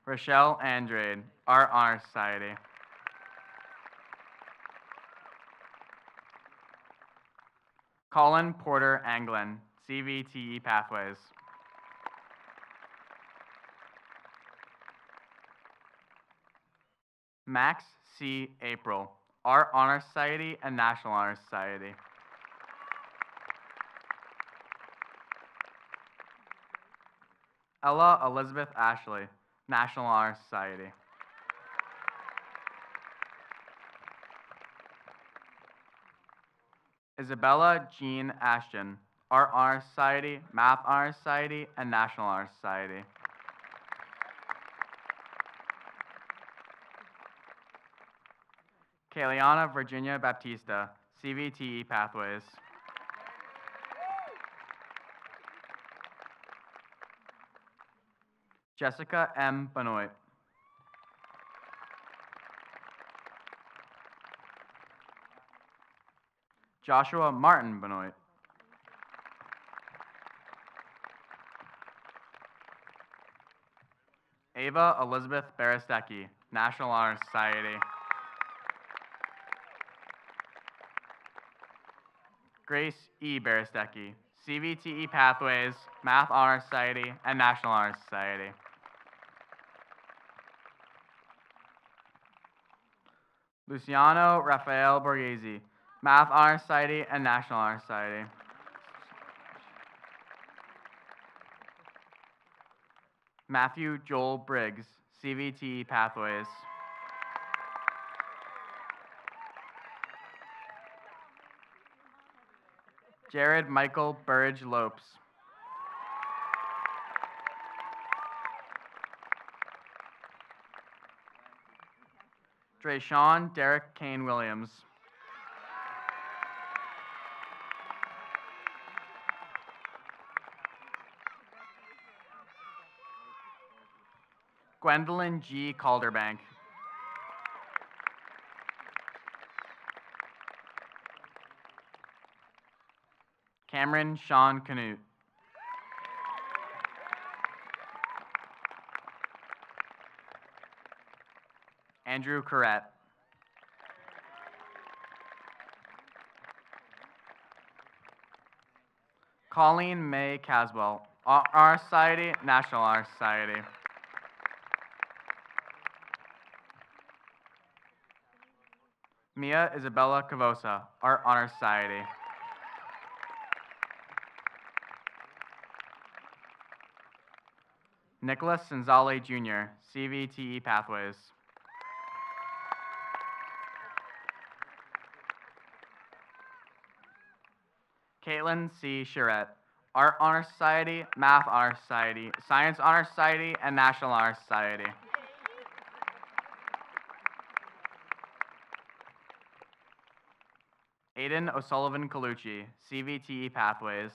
Rochelle Andrade, Art Honor Society. Colin Porter Anglin, CVTE Pathways. Max C. April, Art Honor Society and National Honor Society. Ella Elizabeth Ashley, National Honor Society. Isabella Jean Ashton, Art Honor Society, Math Honor Society, and National Honor Society. Kayliana Virginia Baptista, CVTE Pathways. Jessica M. Benoit. Joshua Martin Benoit. Ava Elizabeth Baristecki, National Honor Society. Grace E. Baristecki, CVTE Pathways, Math Honor Society, and National Honor Society. Luciano Rafael Borghese, Math Honor Society and National Honor Society. Matthew Joel Briggs, CVTE Pathways. Jared Michael Burridge Lopes. Drayshawn Derek Kane Williams. Gwendolyn G. Calderbank. Cameron Sean Canute. Andrew Corrett. Colleen May Caswell, Honor Society, National Honor Society. Mia Isabella Cavosa, Art Honor Society. Nicholas Sanzale Jr., CVTE Pathways. Caitlin C. Charette, Art Honor Society, Math Honor Society, Science Honor Society, and National Honor Society. Aiden O'Sullivan Colucci, CVTE Pathways.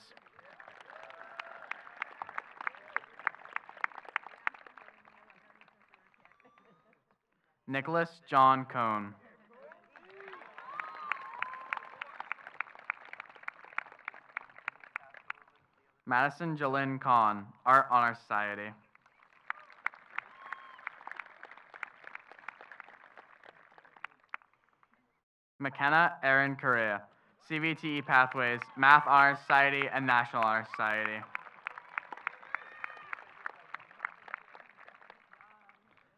Nicholas John Cohn. Madison Jalyn Kahn, Art Honor Society. McKenna Erin Correa, CVTE Pathways, Math Honor Society, and National Honor Society.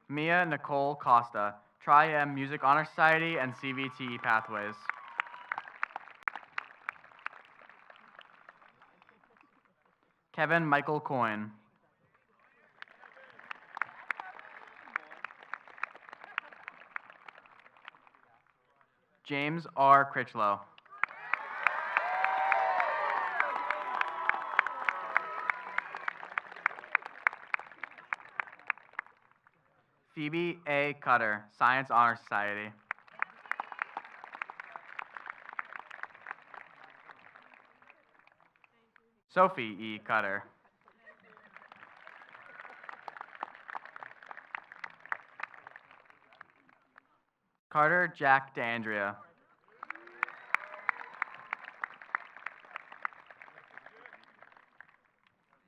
Mia Nicole Costa, Tri-M Music Honor Society and CVTE Pathways. Kevin Michael Coyne. James R. Critchlow. Phoebe A. Cutter, Science Honor Society. Sophie E. Cutter. Carter Jack DeAndrea.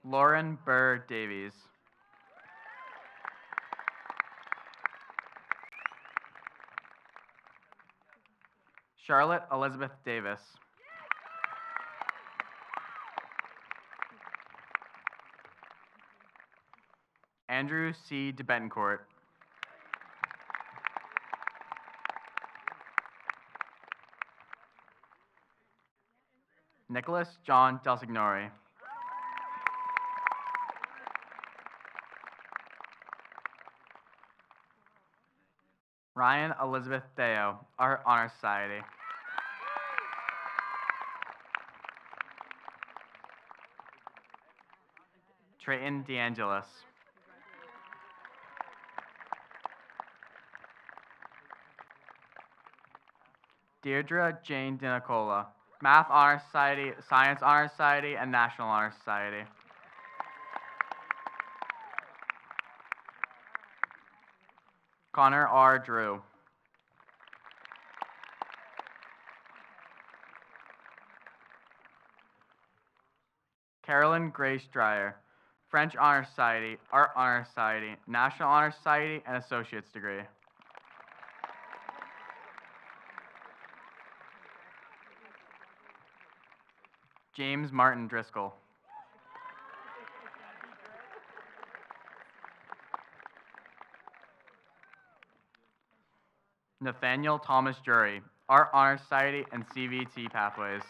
Lauren Burr Davies. Charlotte Elizabeth Davis. Andrew C. DeBencourt. Nicholas John Delsignori. Ryan Elizabeth Theo, Art Honor Society. Trayton DeAngelis. Deirdre Jane DiNicola, Math Honor Society, Science Honor Society, and National Honor Society. Connor R. Drew. Carolyn Grace Dreyer, French Honor Society, Art Honor Society, National Honor Society, and Associate's degree. James Martin Driscoll. Nathaniel Thomas Jury, Art Honor Society and CVT Pathways.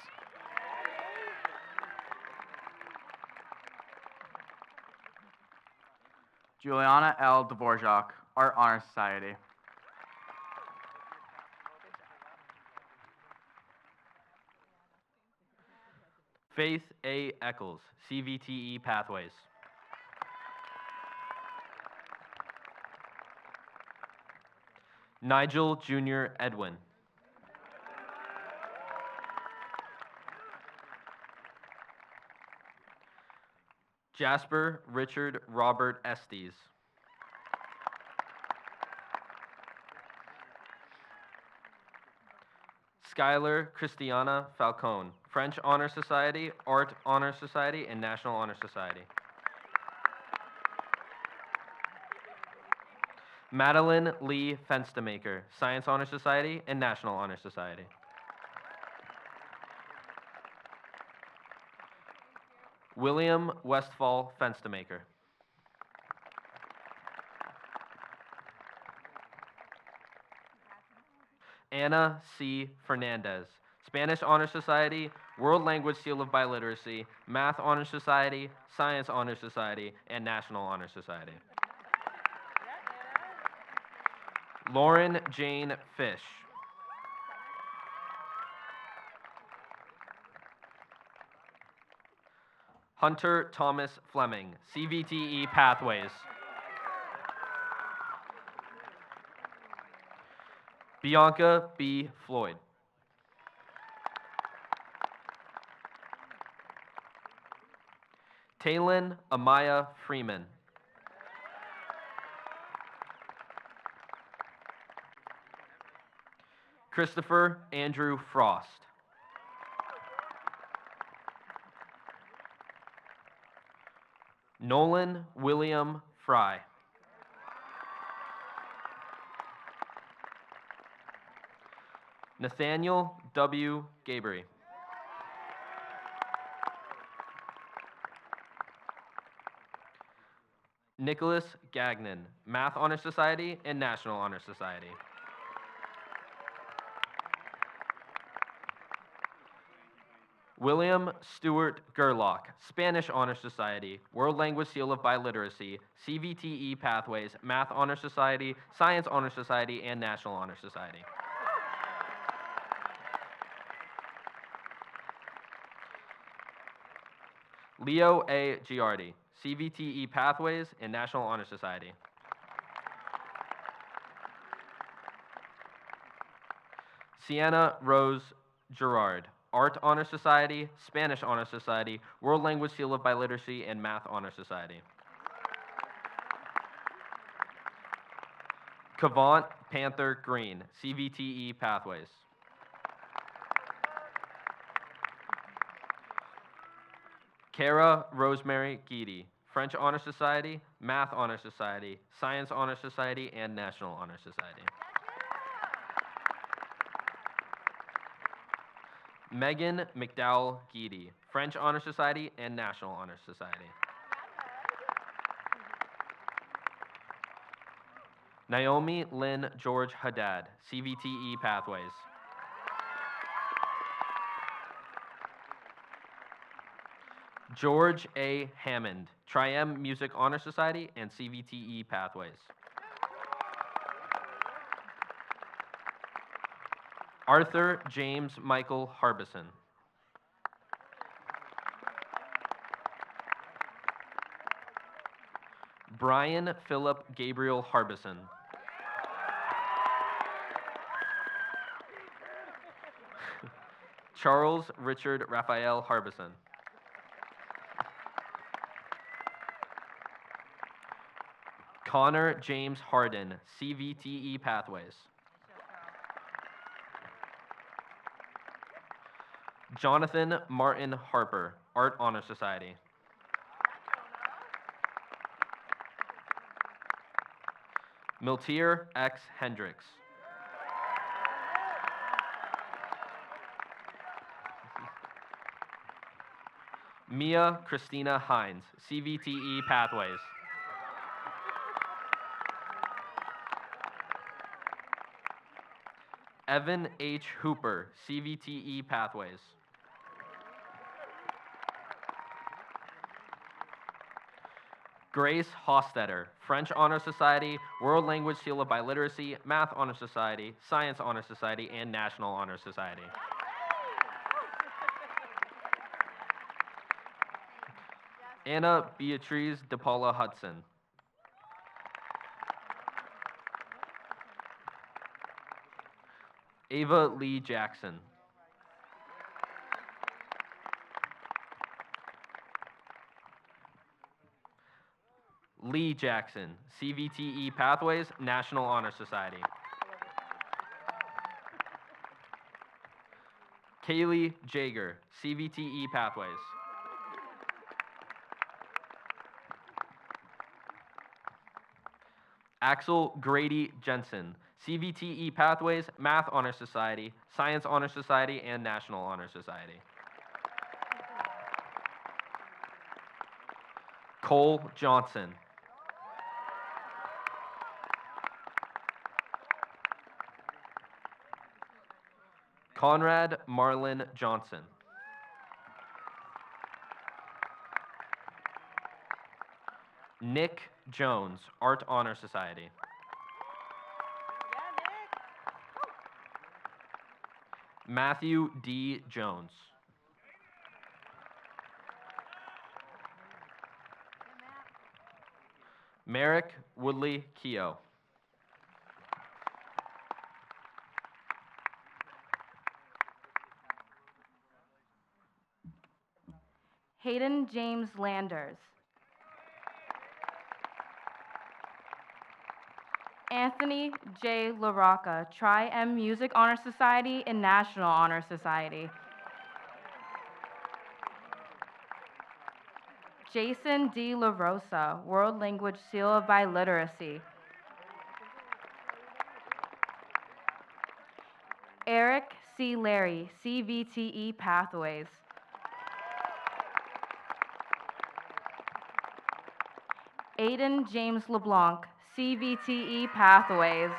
Juliana L. Dvorak, Art Honor Society. Faith A. Eccles, CVTE Pathways. Nigel Jr. Edwin. Jasper Richard Robert Estes. Skylar Christiana Falcone, French Honor Society, Art Honor Society, and National Honor Society. Madeline Lee Fenstemaker, Science Honor Society and National Honor Society. William Westfall Fenstemaker. Anna C. Fernandez, Spanish Honor Society, World Language Seal of Biliteracy, Math Honor Society, Science Honor Society, and National Honor Society. Lauren Jane Fish. Hunter Thomas Fleming, CVTE Pathways. Bianca B. Floyd. Taylin Amaya Freeman. Christopher Andrew Frost. Nolan William Fry. Nathaniel W. Gabry. Nicholas Gagnon, Math Honor Society and National Honor Society. William Stewart Gerlach, Spanish Honor Society, World Language Seal of Biliteracy, CVTE Pathways, Math Honor Society, Science Honor Society, and National Honor Society. Leo A. Giardi, CVTE Pathways and National Honor Society. Sienna Rose Gerard, Art Honor Society, Spanish Honor Society, World Language Seal of Biliteracy, and Math Honor Society. Cavant Panther Green, CVTE Pathways. Kara Rosemary Geedy, French Honor Society, Math Honor Society, Science Honor Society, and National Honor Society. Megan McDowell Geedy, French Honor Society and National Honor Society. Naomi Lynn George Haddad, CVTE Pathways. George A. Hammond, Triem Music Honor Society and CVTE Pathways. Arthur James Michael Harbison. Brian Philip Gabriel Harbison. Charles Richard Raphael Harbison. Connor James Harden, CVTE Pathways. Jonathan Martin Harper, Art Honor Society. Miltier X. Hendricks. Mia Christina Hines, CVTE Pathways. Evan H. Hooper, CVTE Pathways. Grace Hostetter, French Honor Society, World Language Seal of Biliteracy, Math Honor Society, Science Honor Society, and National Honor Society. Anna Beatrice DePaula Hudson. Ava Lee Jackson. Lee Jackson, CVTE Pathways, National Honor Society. Kaylee Jager, CVTE Pathways. Axel Grady Jensen, CVTE Pathways, Math Honor Society, Science Honor Society, and National Honor Society. Cole Johnson. Conrad Marlin Johnson. Nick Jones, Art Honor Society. Matthew D. Jones. Merrick Woodley Keogh. Hayden James Landers. Anthony J. LaRocca, Tri-M Music Honor Society and National Honor Society. Jason D. LaRosa, World Language Seal of Biliteracy. Eric C. Larry, CVTE Pathways. Aiden James LeBlanc, CVTE Pathways.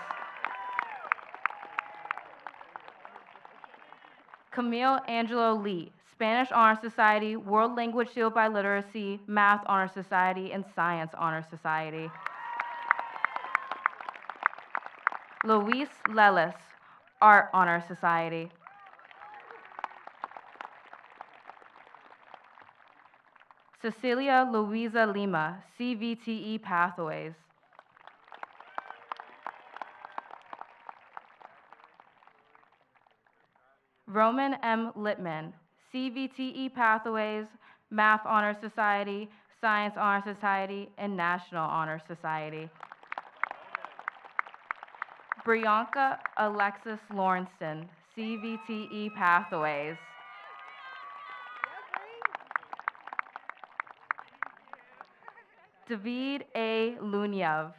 Camille Angelo Lee, Spanish Honor Society, World Language Shield by Literacy, Math Honor Society, and Science Honor Society. Luis Lelis, Art Honor Society. Cecilia Louisa Lima, CVTE Pathways. Roman M. Littman, CVTE Pathways, Math Honor Society, Science Honor Society, and National Honor Society. Brianka Alexis Lawrenson, CVTE Pathways. David A. Luniev.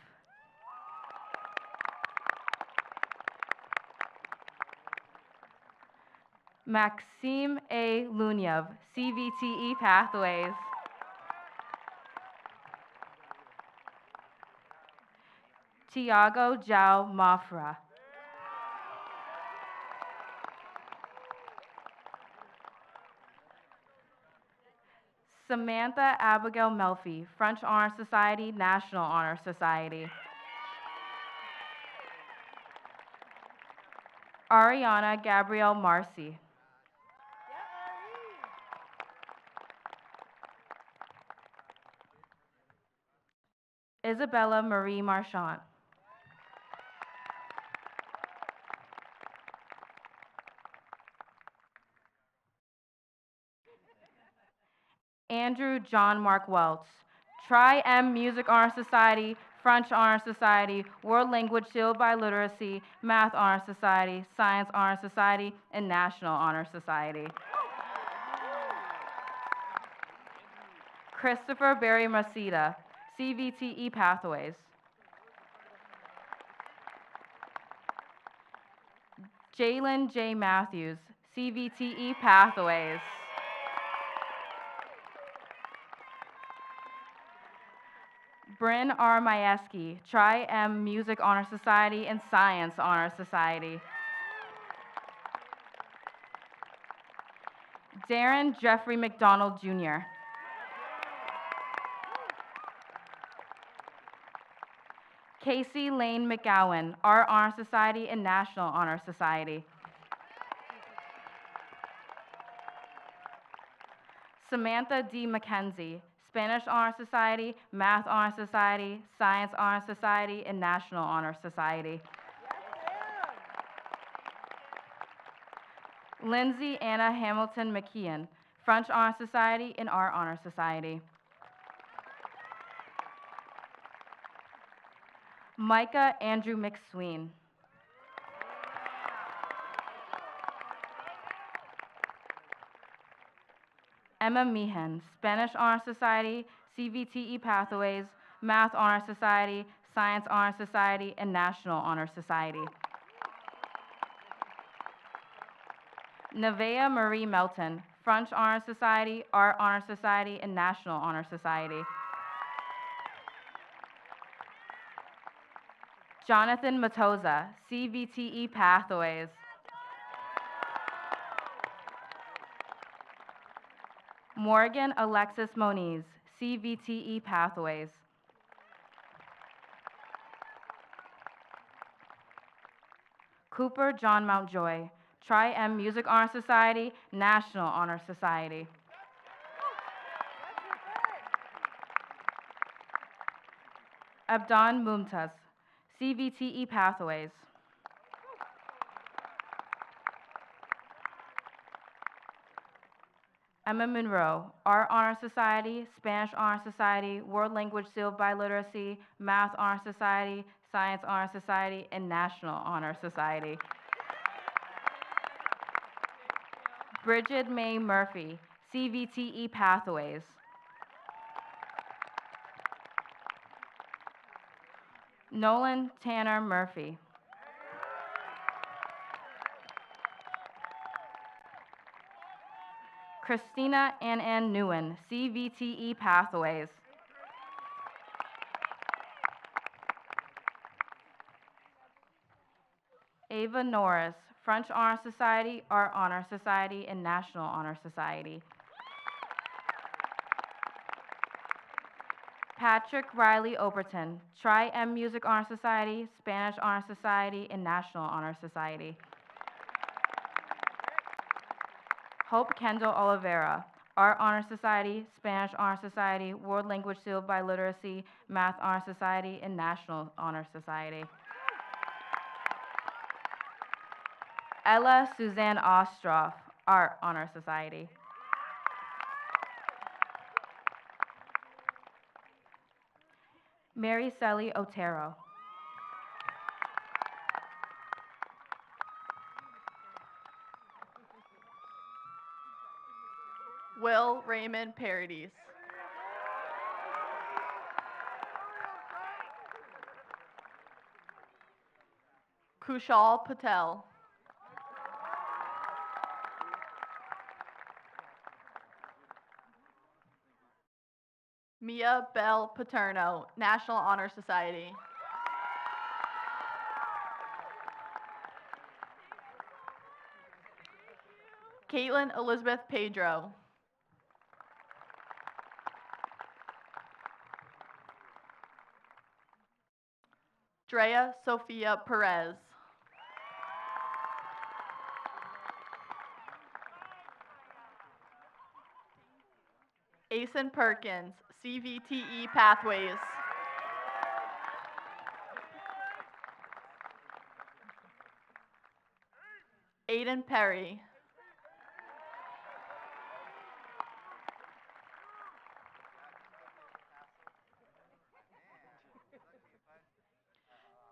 Maxime A. Luniev, CVTE Pathways. Tiago Jao Mafra. Samantha Abigail Melfi, French Honor Society, National Honor Society. Ariana Gabrielle Marcy. Isabella Marie Marchant. Andrew John Mark Welch, Tri-M Music Honor Society, French Honor Society, World Language Shield by Literacy, Math Honor Society, Science Honor Society, and National Honor Society. Christopher Barry Masita, CVTE Pathways. Jalen J. Matthews, CVTE Pathways. Bryn R. Majewski, Tri-M Music Honor Society and Science Honor Society. Darren Jeffrey McDonald, Jr. Casey Lane McGowan, Art Honor Society and National Honor Society. Samantha D. McKenzie, Spanish Honor Society, Math Honor Society, Science Honor Society, and National Honor Society. Lindsay Anna Hamilton McKeon, French Honor Society and Art Honor Society. Micah Andrew McSween. Emma Meehan, Spanish Honor Society, CVTE Pathways, Math Honor Society, Science Honor Society, and National Honor Society. Nevaeh Marie Melton, French Honor Society, Art Honor Society, and National Honor Society. Jonathan Matoza, CVTE Pathways. Morgan Alexis Moniz, CVTE Pathways. Cooper John Mountjoy, Tri-M Music Honor Society, National Honor Society. Abdon Mumtaz, CVTE Pathways. Emma Monroe, Art Honor Society, Spanish Honor Society, World Language Sealed by Literacy, Math Honor Society, Science Honor Society, and National Honor Society. Bridget May Murphy, CVTE Pathways. Nolan Tanner Murphy. Christina Ann Nguyen, CVTE Pathways. Ava Norris, French Honor Society, Art Honor Society, and National Honor Society. Patrick Riley Oberton, Tri-M Music Honor Society, Spanish Honor Society, and National Honor Society. Hope Kendall Oliveira, Art Honor Society, Spanish Honor Society, World Language Sealed by Literacy, Math Honor Society, and National Honor Society. Ella Suzanne Ostroff, Art Honor Society. Mary Sally Otero. Will Raymond Paradis. Kushal Patel. Mia Bell Paterno, National Honor Society. Caitlin Elizabeth Pedro. Drea Sophia Perez. Asen Perkins, CVTE Pathways. Aiden Perry.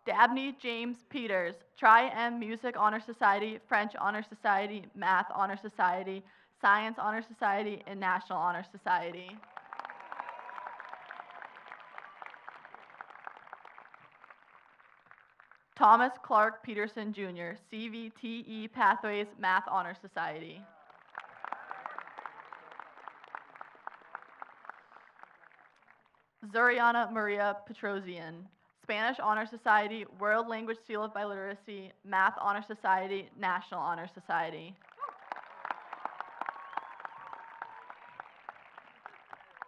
Dabney James Peters, Tri-M Music Honor Society, French Honor Society, Math Honor Society, Science Honor Society, and National Honor Society. Thomas Clark Peterson Jr., CVTE Pathways, Math Honor Society. Zuriana Maria Petrosian, Spanish Honor Society, World Language Sealed by Literacy, Math Honor Society, National Honor Society.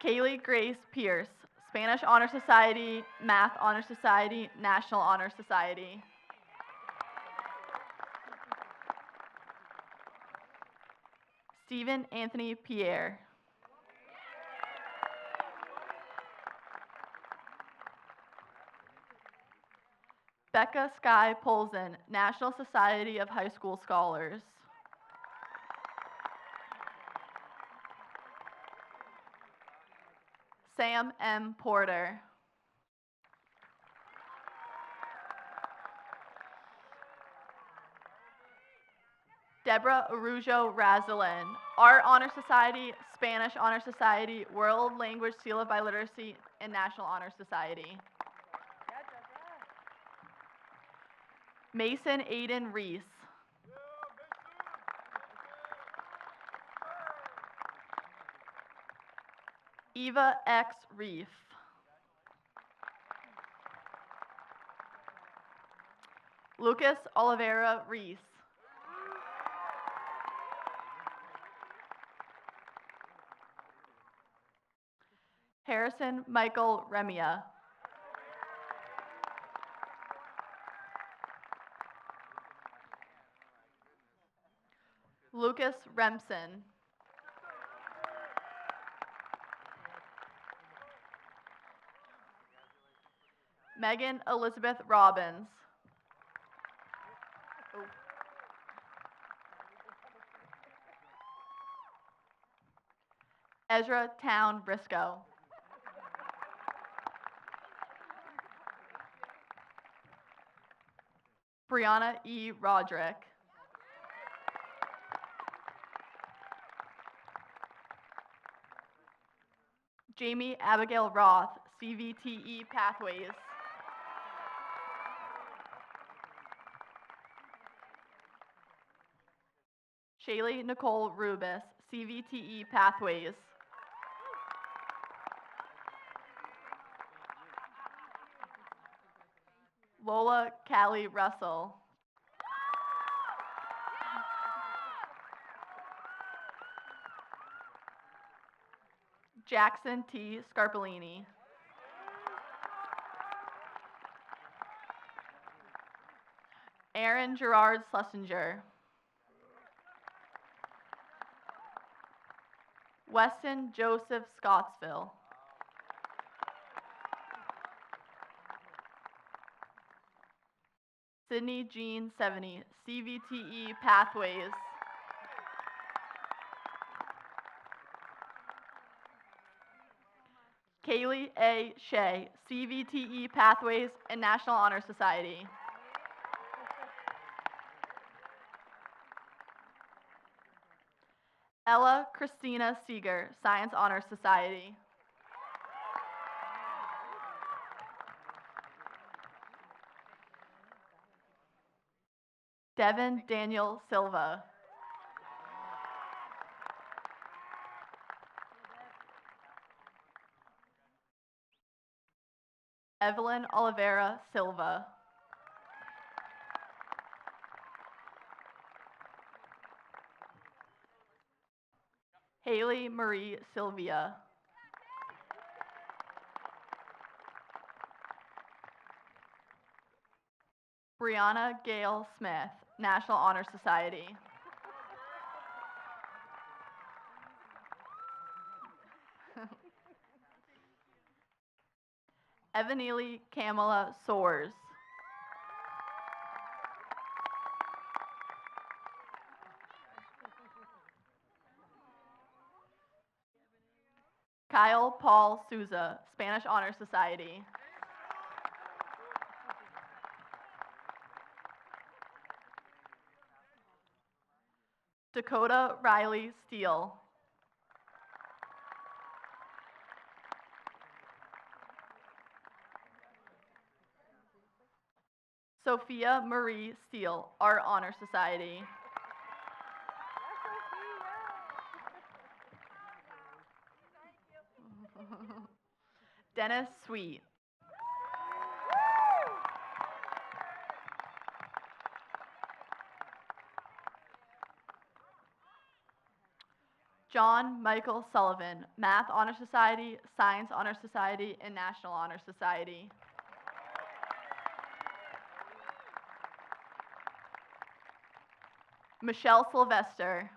Kaylee Grace Pierce, Spanish Honor Society, Math Honor Society, National Honor Society. Stephen Anthony Pierre. Becca Sky Polzin, National Society of High School Scholars. Sam M. Porter. Deborah Arujo Razalin, Art Honor Society, Spanish Honor Society, World Language Sealed by Literacy, and National Honor Society. Mason Aiden Reese. Eva X. Reef. Lucas Oliveira Reese. Harrison Michael Remia. Lucas Remsen. Megan Elizabeth Robbins. Ezra Town Briscoe. Brianna E. Roderick. Jamie Abigail Roth, CVTE Pathways. Shaylee Nicole Rubis, CVTE Pathways. Lola Callie Russell. Jackson T. Scarpolini. Aaron Gerard Schlesinger. Weston Joseph Scottsville. Sydney Jean 70, CVTE Pathways. Kaylee A. Shea, CVTE Pathways and National Honor Society. Ella Christina Seeger, Science Honor Society. Devin Daniel Silva. Evelyn Oliveira Silva. Haley Marie Sylvia. Brianna Gail Smith, National Honor Society. Evaneely Kamala Soares. Kyle Paul Souza, Spanish Honor Society. Dakota Riley Steele. Sophia Marie Steele, Art Honor Society. Dennis Sweet. John Michael Sullivan, Math Honor Society, Science Honor Society, and National Honor Society. Michelle Sylvester.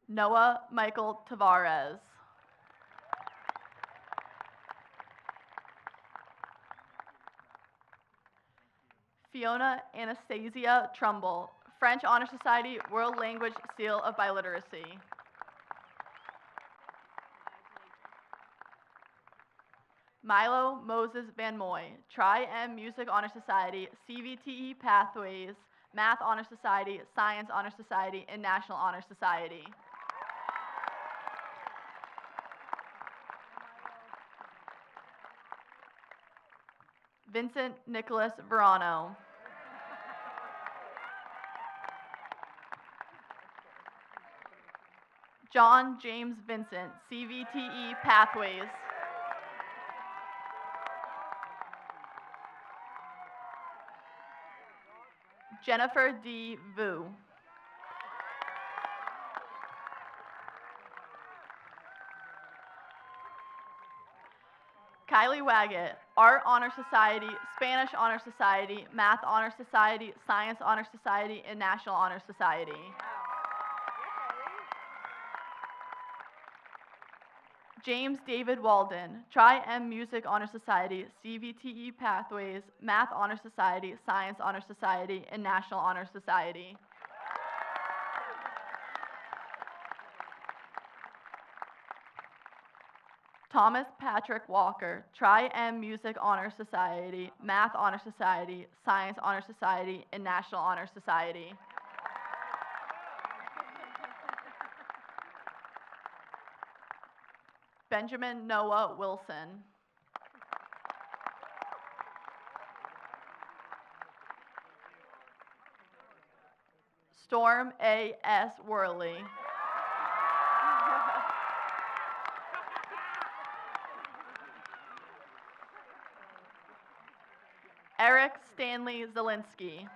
Noah Michael Tavares. Fiona Anastasia Trumbull, French Honor Society, World Language Seal of Biliteracy. Milo Moses Van Moy, Tri-M Music Honor Society, CVTE Pathways, Math Honor Society, Science Honor Society, and National Honor Society. Vincent Nicholas Verano. John James Vincent, CVTE Pathways. Jennifer D. Vu. Kylie Waggett, Art Honor Society, Spanish Honor Society, Math Honor Society, Science Honor Society, and National Honor Society. James David Walden, Tri-M Music Honor Society, CVTE Pathways, Math Honor Society, Science Honor Society, and National Honor Society. Thomas Patrick Walker, Tri-M Music Honor Society, Math Honor Society, Science Honor Society, and National Honor Society. Benjamin Noah Wilson. Storm A.S. Worley. Eric Stanley Zielinski.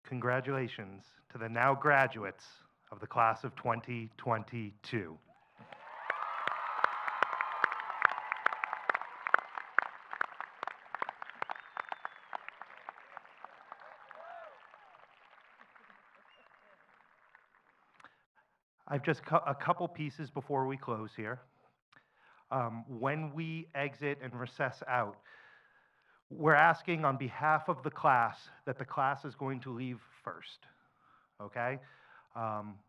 Congratulations to the now graduates of the class of 2022. I've just a couple pieces before we close here. When we exit and recess out, we're asking on behalf of the class that the class is going to leave first, okay?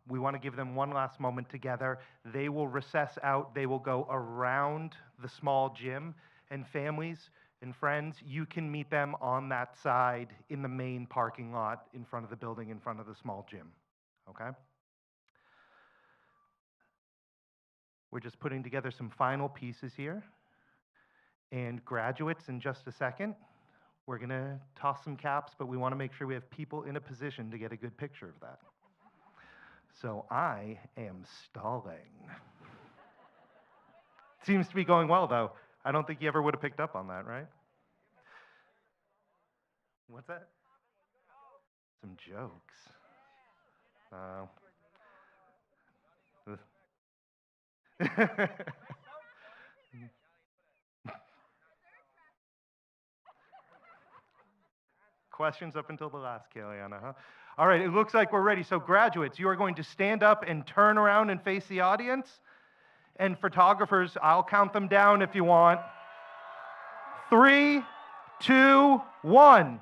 We want to give them one last moment together. They will recess out. They will go around the small gym, and families and friends, you can meet them on that side in the main parking lot in front of the building, in front of the small gym, okay? We're just putting together some final pieces here. And graduates, in just a second, we're going to toss some caps, but we want to make sure we have people in a position to get a good picture of that. So I am stalling. Seems to be going well, though. I don't think you ever would have picked up on that, right? What's that? Some jokes. Questions up until the last, Kayliana, huh? All right, it looks like we're ready. So graduates, you are going to stand up and turn around and face the audience. And photographers, I'll count them down if you want. 3, 2, 1.